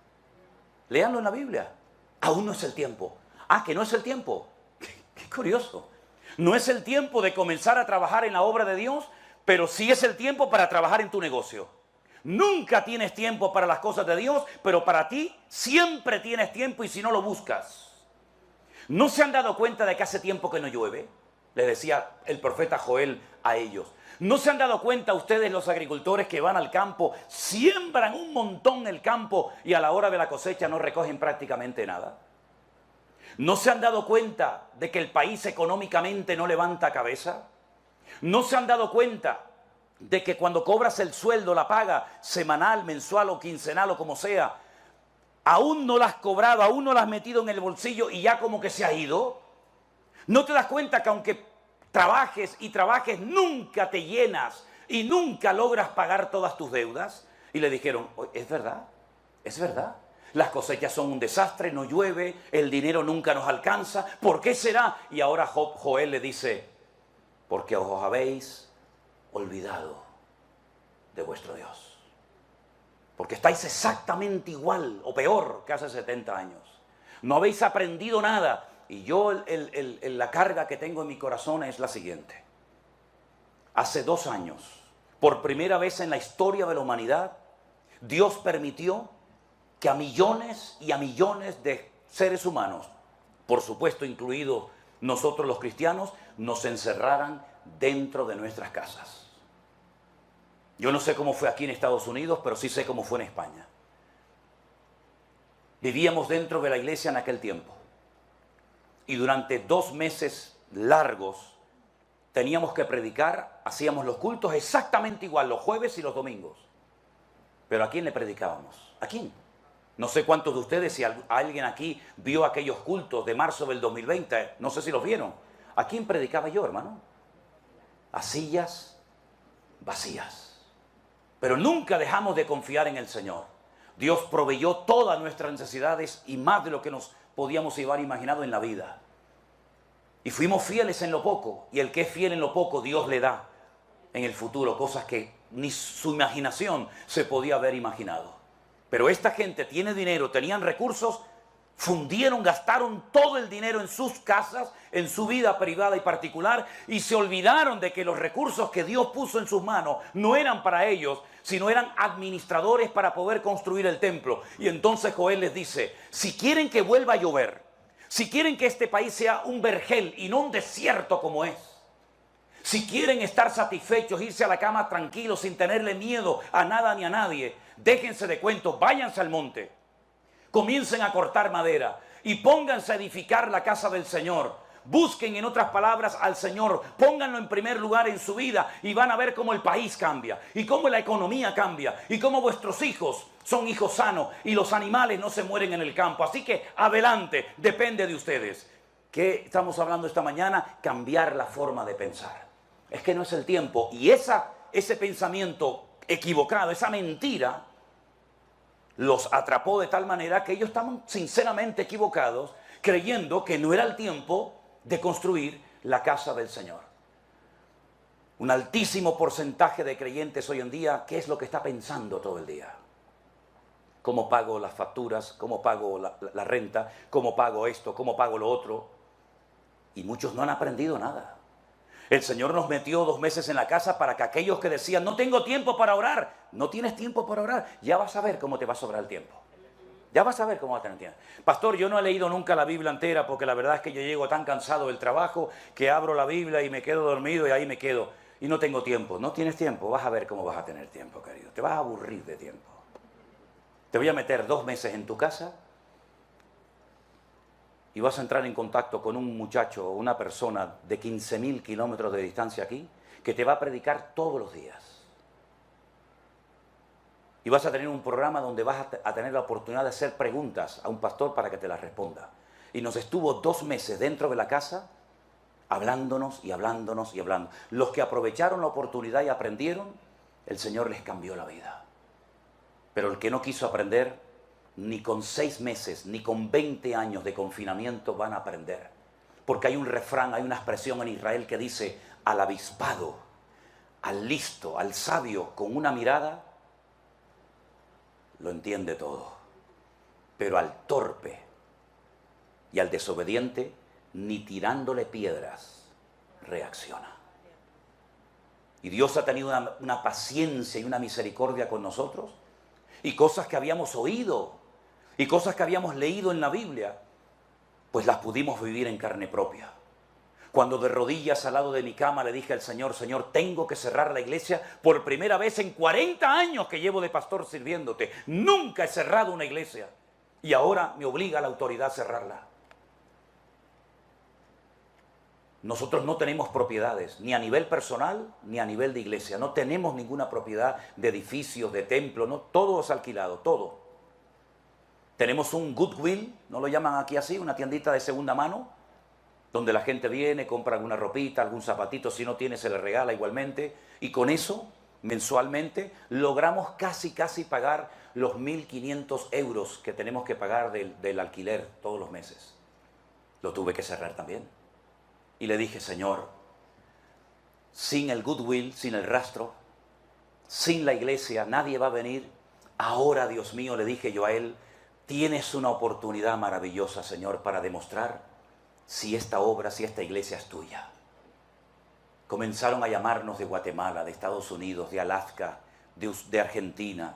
Léanlo en la Biblia. Aún no es el tiempo. Ah, que no es el tiempo. Qué curioso. No es el tiempo de comenzar a trabajar en la obra de Dios, pero sí es el tiempo para trabajar en tu negocio. Nunca tienes tiempo para las cosas de Dios, pero para ti siempre tienes tiempo y si no lo buscas. ¿No se han dado cuenta de que hace tiempo que no llueve? Les decía el profeta Joel a ellos. ¿No se han dado cuenta ustedes, los agricultores que van al campo, siembran un montón el campo y a la hora de la cosecha no recogen prácticamente nada? ¿No se han dado cuenta de que el país económicamente no levanta cabeza? ¿No se han dado cuenta de que cuando cobras el sueldo, la paga semanal, mensual o quincenal o como sea, aún no la has cobrado, aún no la has metido en el bolsillo y ya como que se ha ido? ¿No te das cuenta que aunque trabajes y trabajes, nunca te llenas y nunca logras pagar todas tus deudas? Y le dijeron, es verdad, es verdad. Las cosechas son un desastre, no llueve, el dinero nunca nos alcanza. ¿Por qué será? Y ahora Joel le dice, porque os habéis olvidado de vuestro Dios. Porque estáis exactamente igual o peor que hace 70 años. No habéis aprendido nada. Y yo la carga que tengo en mi corazón es la siguiente. Hace 2 años, por primera vez en la historia de la humanidad, Dios permitió que a millones y a millones de seres humanos, por supuesto incluidos nosotros los cristianos, nos encerraran dentro de nuestras casas. Yo no sé cómo fue aquí en Estados Unidos, pero sí sé cómo fue en España. Vivíamos dentro de la iglesia en aquel tiempo. Y durante 2 meses largos teníamos que predicar, hacíamos los cultos exactamente igual, los jueves y los domingos. Pero ¿a quién le predicábamos? ¿A quién? No sé cuántos de ustedes, si alguien aquí vio aquellos cultos de marzo del 2020, no sé si los vieron. ¿A quién predicaba yo, hermano? A sillas vacías. Pero nunca dejamos de confiar en el Señor. Dios proveyó todas nuestras necesidades y más de lo que nos podíamos llevar imaginado en la vida. Y fuimos fieles en lo poco, y el que es fiel en lo poco, Dios le da en el futuro cosas que ni su imaginación se podía haber imaginado. Pero esta gente tiene dinero, tenían recursos, fundieron, gastaron todo el dinero en sus casas, en su vida privada y particular, y se olvidaron de que los recursos que Dios puso en sus manos no eran para ellos, sino eran administradores para poder construir el templo. Y entonces Joel les dice, si quieren que vuelva a llover, si quieren que este país sea un vergel y no un desierto como es, si quieren estar satisfechos, irse a la cama tranquilos, sin tenerle miedo a nada ni a nadie, déjense de cuentos, váyanse al monte, comiencen a cortar madera y pónganse a edificar la casa del Señor. Busquen, en otras palabras, al Señor, pónganlo en primer lugar en su vida y van a ver cómo el país cambia y cómo la economía cambia y cómo vuestros hijos son hijos sanos y los animales no se mueren en el campo. Así que adelante, depende de ustedes. ¿Qué estamos hablando esta mañana? Cambiar la forma de pensar. Es que no es el tiempo. Y ese pensamiento equivocado, esa mentira, los atrapó de tal manera que ellos estaban sinceramente equivocados, creyendo que no era el tiempo de construir la casa del Señor. Un altísimo porcentaje de creyentes hoy en día, ¿qué es lo que está pensando todo el día? ¿Cómo pago las facturas? ¿Cómo pago la renta? ¿Cómo pago esto? ¿Cómo pago lo otro? Y muchos no han aprendido nada. El Señor nos metió 2 meses en la casa para que aquellos que decían, no tengo tiempo para orar, no tienes tiempo para orar, ya vas a ver cómo te va a sobrar el tiempo. Ya vas a ver cómo va a tener tiempo. Pastor, yo no he leído nunca la Biblia entera porque la verdad es que yo llego tan cansado del trabajo que abro la Biblia y me quedo dormido y ahí me quedo. Y no tengo tiempo. No tienes tiempo, vas a ver cómo vas a tener tiempo, querido. Te vas a aburrir de tiempo. Te voy a meter 2 meses en tu casa y vas a entrar en contacto con un muchacho o una persona de 15.000 kilómetros de distancia aquí que te va a predicar todos los días. Y vas a tener un programa donde vas a tener la oportunidad de hacer preguntas a un pastor para que te las responda. Y nos estuvo 2 meses dentro de la casa hablándonos y hablándonos y hablando. Los que aprovecharon la oportunidad y aprendieron, el Señor les cambió la vida. Pero el que no quiso aprender, ni con 6 meses, ni con 20 años de confinamiento van a aprender. Porque hay un refrán, hay una expresión en Israel que dice, al avispado, al listo, al sabio, con una mirada, lo entiende todo. Pero al torpe y al desobediente, ni tirándole piedras, reacciona. Y Dios ha tenido una paciencia y una misericordia con nosotros. Y cosas que habíamos oído y cosas que habíamos leído en la Biblia, pues las pudimos vivir en carne propia. Cuando de rodillas al lado de mi cama le dije al Señor, Señor, tengo que cerrar la iglesia por primera vez en 40 años que llevo de pastor sirviéndote. Nunca he cerrado una iglesia y ahora me obliga la autoridad a cerrarla. Nosotros no tenemos propiedades, ni a nivel personal, ni a nivel de iglesia. No tenemos ninguna propiedad de edificios, de templos, no, todo es alquilado, todo. Tenemos un Goodwill, no lo llaman aquí así, una tiendita de segunda mano, donde la gente viene, compra alguna ropita, algún zapatito, si no tiene se le regala igualmente. Y con eso, mensualmente, logramos casi pagar los 1.500 euros que tenemos que pagar del alquiler todos los meses. Lo tuve que cerrar también. Y le dije, Señor, sin el Goodwill, sin el rastro, sin la iglesia, nadie va a venir. Ahora, Dios mío, le dije yo a él, tienes una oportunidad maravillosa, Señor, para demostrar si esta obra, si esta iglesia es tuya. Comenzaron a llamarnos de Guatemala, de Estados Unidos, de Alaska, de Argentina,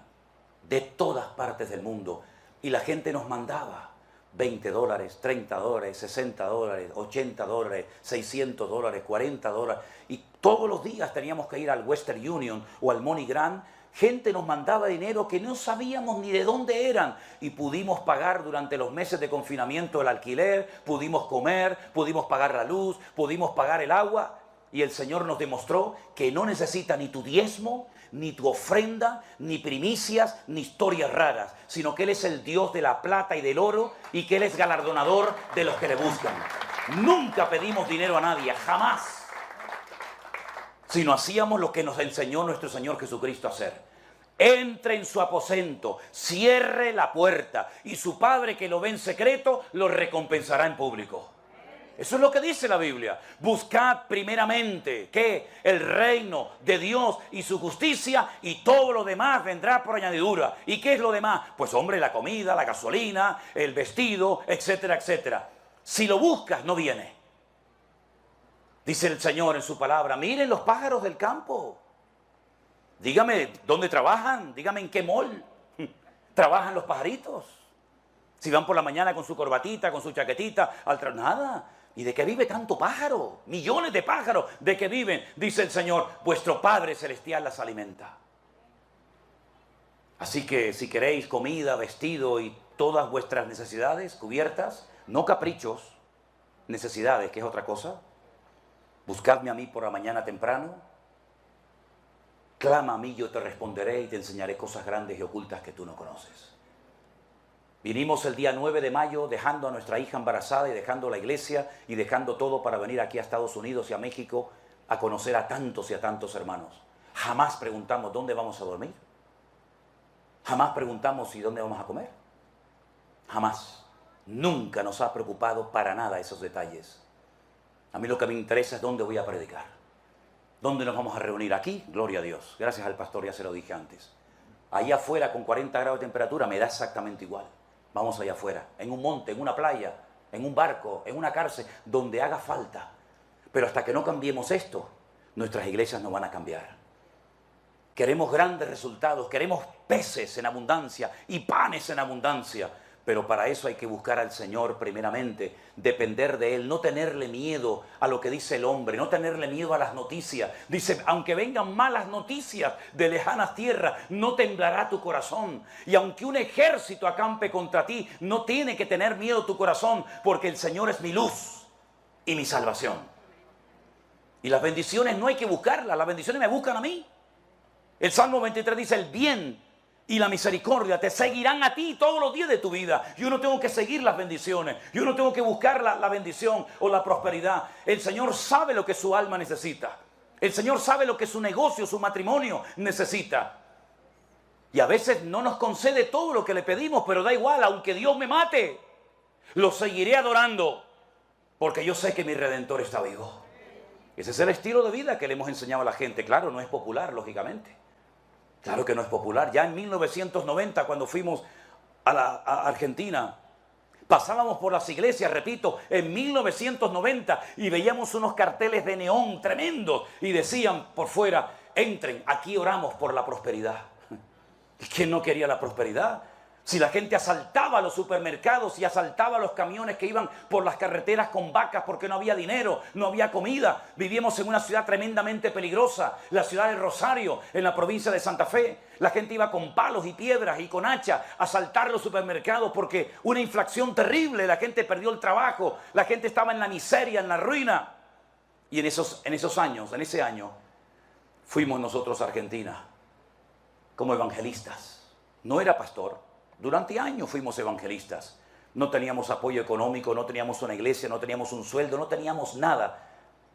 de todas partes del mundo. Y la gente nos mandaba $20, $30, $60, $80, $600, $40. Y todos los días teníamos que ir al Western Union o al MoneyGram Gente nos mandaba dinero que no sabíamos ni de dónde eran y pudimos pagar durante los meses de confinamiento el alquiler, pudimos comer, pudimos pagar la luz, pudimos pagar el agua y el Señor nos demostró que no necesita ni tu diezmo, ni tu ofrenda, ni primicias, ni historias raras, sino que Él es el Dios de la plata y del oro y que Él es galardonador de los que le buscan. Nunca pedimos dinero a nadie, jamás. Sino hacíamos lo que nos enseñó nuestro Señor Jesucristo a hacer. Entre en su aposento, cierre la puerta y su Padre que lo ve en secreto lo recompensará en público. Eso es lo que dice la Biblia. Buscad primeramente que el reino de Dios y su justicia y todo lo demás vendrá por añadidura. ¿Y qué es lo demás? Pues hombre, la comida, la gasolina, el vestido, etcétera, etcétera. Si lo buscas, no viene. Dice el Señor en su palabra, miren los pájaros del campo. Dígame, ¿dónde trabajan? Dígame, ¿en qué mall trabajan los pajaritos? Si van por la mañana con su corbatita, con su chaquetita, nada. ¿Y de qué vive tanto pájaro? Millones de pájaros. ¿De qué viven? Dice el Señor, vuestro Padre Celestial las alimenta. Así que si queréis comida, vestido y todas vuestras necesidades cubiertas, no caprichos, necesidades, que es otra cosa. Buscadme a mí por la mañana temprano, clama a mí, yo te responderé y te enseñaré cosas grandes y ocultas que tú no conoces. Vinimos el día 9 de mayo dejando a nuestra hija embarazada y dejando la iglesia y dejando todo para venir aquí a Estados Unidos y a México a conocer a tantos y a tantos hermanos. Jamás preguntamos dónde vamos a dormir. Jamás preguntamos ¿y dónde vamos a comer? Jamás. Nunca nos ha preocupado para nada esos detalles. A mí lo que me interesa es dónde voy a predicar. ¿Dónde nos vamos a reunir? Aquí, gloria a Dios. Gracias al pastor, ya se lo dije antes. Allá afuera con 40 grados de temperatura me da exactamente igual. Vamos allá afuera, en un monte, en una playa, en un barco, en una cárcel, donde haga falta. Pero hasta que no cambiemos esto, nuestras iglesias no van a cambiar. Queremos grandes resultados, queremos peces en abundancia y panes en abundancia. Pero para eso hay que buscar al Señor primeramente, depender de Él, no tenerle miedo a lo que dice el hombre, no tenerle miedo a las noticias. Dice, aunque vengan malas noticias de lejanas tierras, no temblará tu corazón. Y aunque un ejército acampe contra ti, no tiene que tener miedo tu corazón, porque el Señor es mi luz y mi salvación. Y las bendiciones no hay que buscarlas, las bendiciones me buscan a mí. El Salmo 23 dice, el bien y la misericordia te seguirán a ti todos los días de tu vida. Yo no tengo que seguir las bendiciones. Yo no tengo que buscar la bendición o la prosperidad. El Señor sabe lo que su alma necesita. El Señor sabe lo que su negocio, su matrimonio necesita. Y a veces no nos concede todo lo que le pedimos, pero da igual, aunque Dios me mate, lo seguiré adorando, porque yo sé que mi Redentor está vivo. Ese es el estilo de vida que le hemos enseñado a la gente. Claro, no es popular, lógicamente. Claro que no es popular. Ya en 1990, cuando fuimos a Argentina, pasábamos por las iglesias, repito, en 1990, y veíamos unos carteles de neón tremendos y decían por fuera, entren, aquí oramos por la prosperidad. ¿Y quién no quería la prosperidad? Si la gente asaltaba los supermercados y asaltaba los camiones que iban por las carreteras con vacas porque no había dinero, no había comida. Vivíamos en una ciudad tremendamente peligrosa, la ciudad de Rosario, en la provincia de Santa Fe. La gente iba con palos y piedras y con hacha a asaltar los supermercados porque una inflación terrible, la gente perdió el trabajo, la gente estaba en la miseria, en la ruina. Y en ese año, fuimos nosotros a Argentina como evangelistas. No era pastor. Durante años fuimos evangelistas. No teníamos apoyo económico, no teníamos una iglesia, no teníamos un sueldo, no teníamos nada.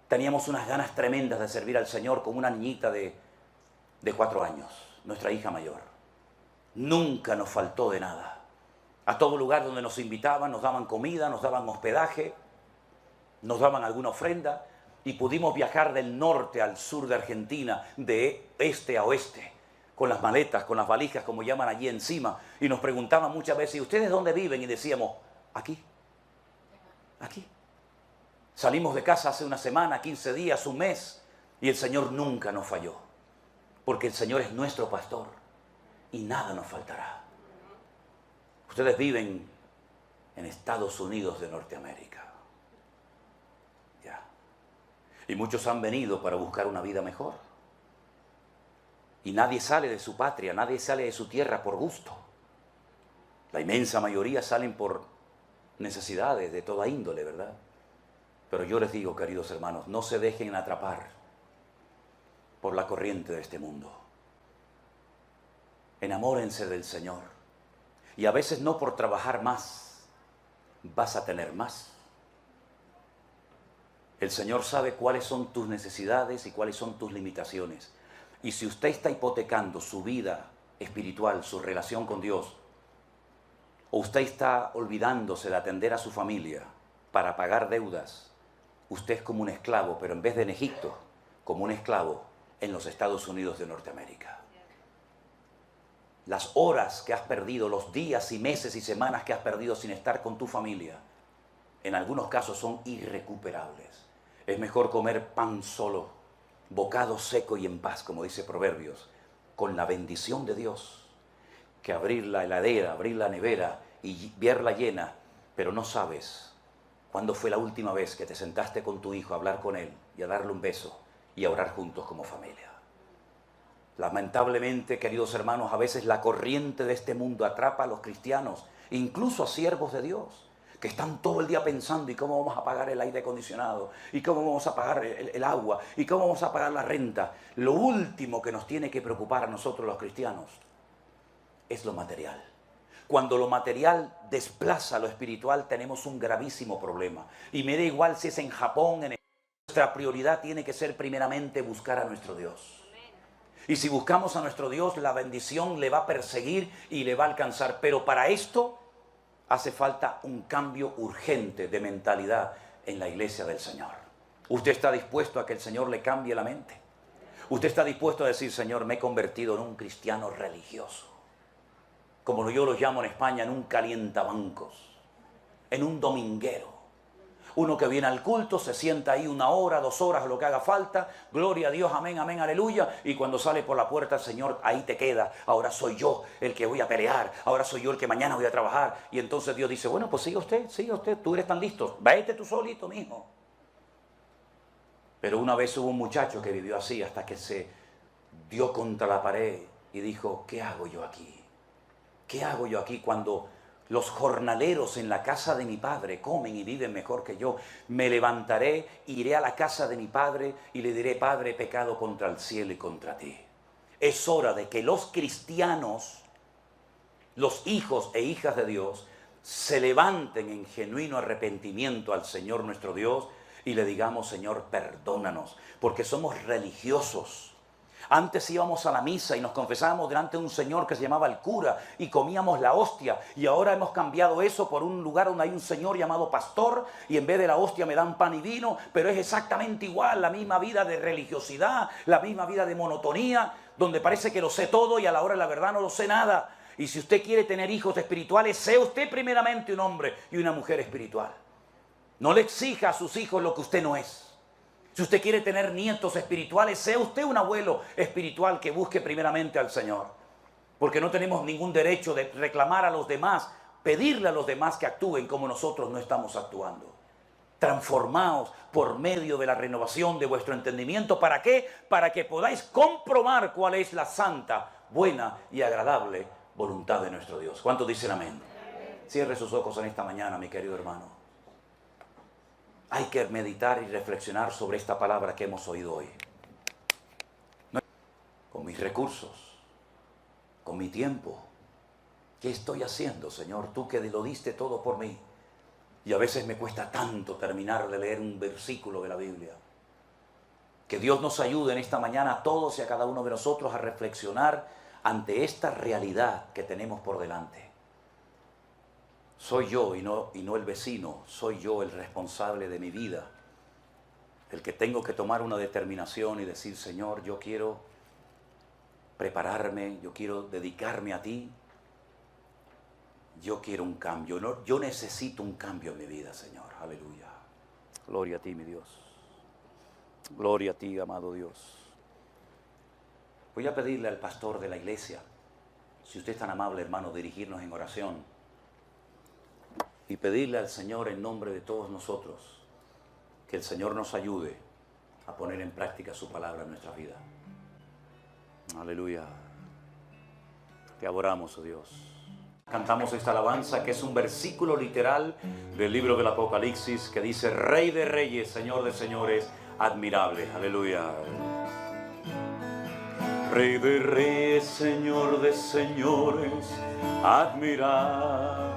Teníamos unas ganas tremendas de servir al Señor con una niñita de 4 años, nuestra hija mayor. Nunca nos faltó de nada. A todo lugar donde nos invitaban, nos daban comida, nos daban hospedaje, nos daban alguna ofrenda y pudimos viajar del norte al sur de Argentina, de este a oeste, con las maletas, con las valijas, como llaman allí encima, y nos preguntaban muchas veces, ¿y ustedes dónde viven? Y decíamos, aquí, aquí. Salimos de casa hace una semana, 15 días, un mes, y el Señor nunca nos falló, porque el Señor es nuestro pastor, y nada nos faltará. Ustedes viven en Estados Unidos de Norteamérica. Ya. Y muchos han venido para buscar una vida mejor. Y nadie sale de su patria, nadie sale de su tierra por gusto. La inmensa mayoría salen por necesidades de toda índole, ¿verdad? Pero yo les digo, queridos hermanos, no se dejen atrapar por la corriente de este mundo. Enamórense del Señor. Y a veces no por trabajar más vas a tener más. El Señor sabe cuáles son tus necesidades y cuáles son tus limitaciones. Y si usted está hipotecando su vida espiritual, su relación con Dios, o usted está olvidándose de atender a su familia para pagar deudas, usted es como un esclavo, pero en vez de en Egipto, como un esclavo en los Estados Unidos de Norteamérica. Las horas que has perdido, los días y meses y semanas que has perdido sin estar con tu familia, en algunos casos son irrecuperables. Es mejor comer pan solo, bocado seco y en paz, como dice Proverbios, con la bendición de Dios, que abrir la heladera, abrir la nevera y verla llena, pero no sabes cuándo fue la última vez que te sentaste con tu hijo a hablar con él y a darle un beso y a orar juntos como familia. Lamentablemente, queridos hermanos, a veces la corriente de este mundo atrapa a los cristianos, incluso a siervos de Dios, que están todo el día pensando, ¿y cómo vamos a pagar el aire acondicionado? ¿Y cómo vamos a pagar el agua? ¿Y cómo vamos a pagar la renta? Lo último que nos tiene que preocupar a nosotros los cristianos es lo material. Cuando lo material desplaza lo espiritual, tenemos un gravísimo problema. Y me da igual si es en Japón, nuestra prioridad tiene que ser primeramente buscar a nuestro Dios. Y si buscamos a nuestro Dios, la bendición le va a perseguir y le va a alcanzar. Pero para esto hace falta un cambio urgente de mentalidad en la iglesia del Señor. ¿Usted está dispuesto a que el Señor le cambie la mente? ¿Usted está dispuesto a decir, Señor, me he convertido en un cristiano religioso? Como yo lo llamo en España, en un calientabancos, en un dominguero. Uno que viene al culto, se sienta ahí 1 hora, 2 horas, lo que haga falta, gloria a Dios, amén, amén, aleluya, y cuando sale por la puerta el Señor, ahí te queda, ahora soy yo el que voy a pelear, ahora soy yo el que mañana voy a trabajar, y entonces Dios dice, bueno, pues siga usted, tú eres tan listo, vete tú solito, mijo. Pero una vez hubo un muchacho que vivió así hasta que se dio contra la pared y dijo, ¿qué hago yo aquí? ¿Qué hago yo aquí cuando los jornaleros en la casa de mi padre comen y viven mejor que yo? Me levantaré, iré a la casa de mi padre y le diré, Padre, he pecado contra el cielo y contra ti. Es hora de que los cristianos, los hijos e hijas de Dios, se levanten en genuino arrepentimiento al Señor nuestro Dios y le digamos, Señor, perdónanos, porque somos religiosos. Antes íbamos a la misa y nos confesábamos delante de un señor que se llamaba el cura y comíamos la hostia, y ahora hemos cambiado eso por un lugar donde hay un señor llamado pastor y en vez de la hostia me dan pan y vino, pero es exactamente igual, la misma vida de religiosidad, la misma vida de monotonía, donde parece que lo sé todo y a la hora de la verdad no lo sé nada. Y si usted quiere tener hijos espirituales, sea usted primeramente un hombre y una mujer espiritual. No le exija a sus hijos lo que usted no es. Si usted quiere tener nietos espirituales, sea usted un abuelo espiritual que busque primeramente al Señor. Porque no tenemos ningún derecho de reclamar a los demás, pedirle a los demás que actúen como nosotros no estamos actuando. Transformaos por medio de la renovación de vuestro entendimiento. ¿Para qué? Para que podáis comprobar cuál es la santa, buena y agradable voluntad de nuestro Dios. ¿Cuántos dicen amén? Cierre sus ojos en esta mañana, mi querido hermano. Hay que meditar y reflexionar sobre esta palabra que hemos oído hoy. Con mis recursos, con mi tiempo, ¿qué estoy haciendo, Señor? Tú que lo diste todo por mí. Y a veces me cuesta tanto terminar de leer un versículo de la Biblia. Que Dios nos ayude en esta mañana a todos y a cada uno de nosotros a reflexionar ante esta realidad que tenemos por delante. Soy yo y no el vecino, soy yo el responsable de mi vida, el que tengo que tomar una determinación y decir, Señor, yo quiero prepararme, yo quiero dedicarme a ti, yo quiero un cambio, yo necesito un cambio en mi vida, Señor, aleluya. Gloria a ti, mi Dios, gloria a ti, amado Dios. Voy a pedirle al pastor de la iglesia, si usted es tan amable, hermano, dirigirnos en oración. Y pedirle al Señor en nombre de todos nosotros que el Señor nos ayude a poner en práctica su palabra en nuestra vida. Aleluya. Te adoramos, oh Dios. Cantamos esta alabanza que es un versículo literal del libro del Apocalipsis que dice: Rey de reyes, Señor de señores, admirable. Aleluya. Rey de reyes, Señor de señores, admirable.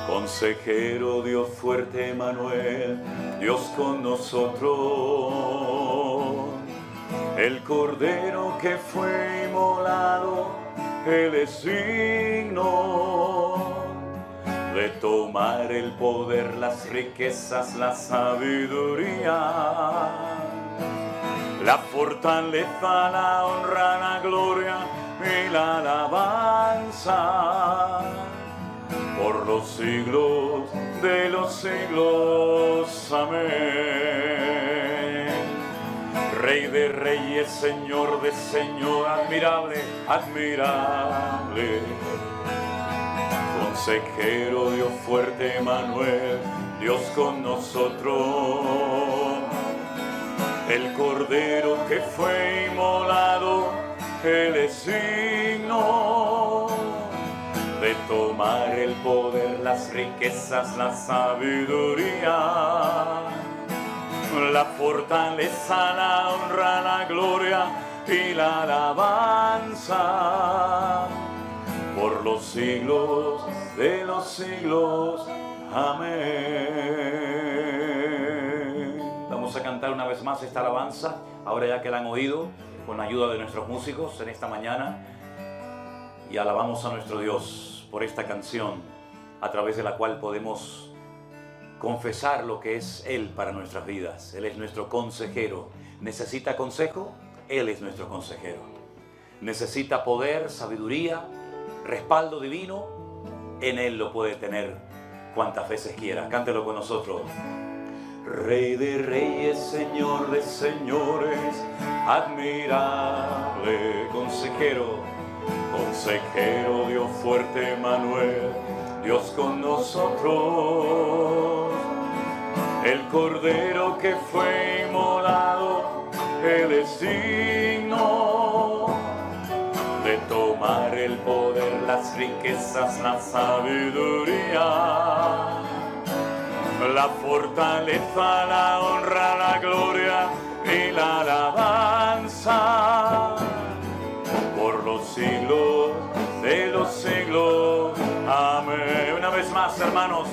Consejero, Dios fuerte, Emmanuel, Dios con nosotros. El Cordero que fue inmolado, Él es digno de tomar el poder, las riquezas, la sabiduría, la fortaleza, la honra, la gloria y la alabanza por los siglos de los siglos. Amén. Rey de reyes, Señor de señor, admirable, admirable. Consejero, Dios fuerte, Emmanuel, Dios con nosotros. El Cordero que fue inmolado, Él es digno de tomar el poder, las riquezas, la sabiduría, la fortaleza, la honra, la gloria y la alabanza por los siglos de los siglos. Amén. Vamos a cantar una vez más esta alabanza, ahora ya que la han oído, con la ayuda de nuestros músicos en esta mañana, y alabamos a nuestro Dios por esta canción, a través de la cual podemos confesar lo que es Él para nuestras vidas. Él es nuestro consejero. ¿Necesita consejo? Él es nuestro consejero. ¿Necesita poder, sabiduría, respaldo divino? En Él lo puede tener cuantas veces quiera. Cántelo con nosotros. Rey de reyes, Señor de señores, admirable. Consejero, consejero, Dios fuerte, Emmanuel, Dios con nosotros. El Cordero que fue inmolado, Él es digno de tomar el poder, las riquezas, la sabiduría, la fortaleza, la honra, la gloria y la alabanza por los siglos de los siglos. Amén. Una vez más, hermanos.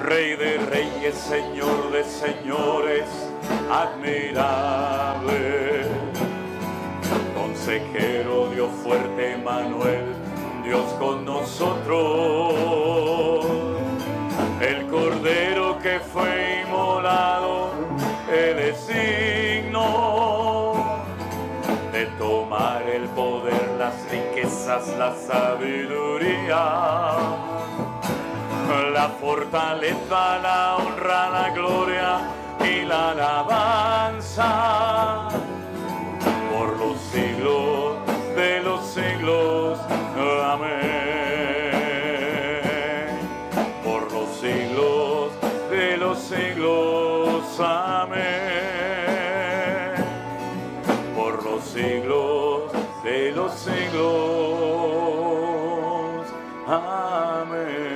Rey de reyes, Señor de señores, admirable. Consejero, Dios fuerte, Emmanuel, Dios con nosotros. El Cordero que fue inmolado, Él es digno de tomar el poder, las riquezas, la sabiduría, la fortaleza, la honra, la gloria y la alabanza por los siglos de los siglos. Amén. Por los siglos de los siglos. Amén. Por los siglos de los siglos. Amén.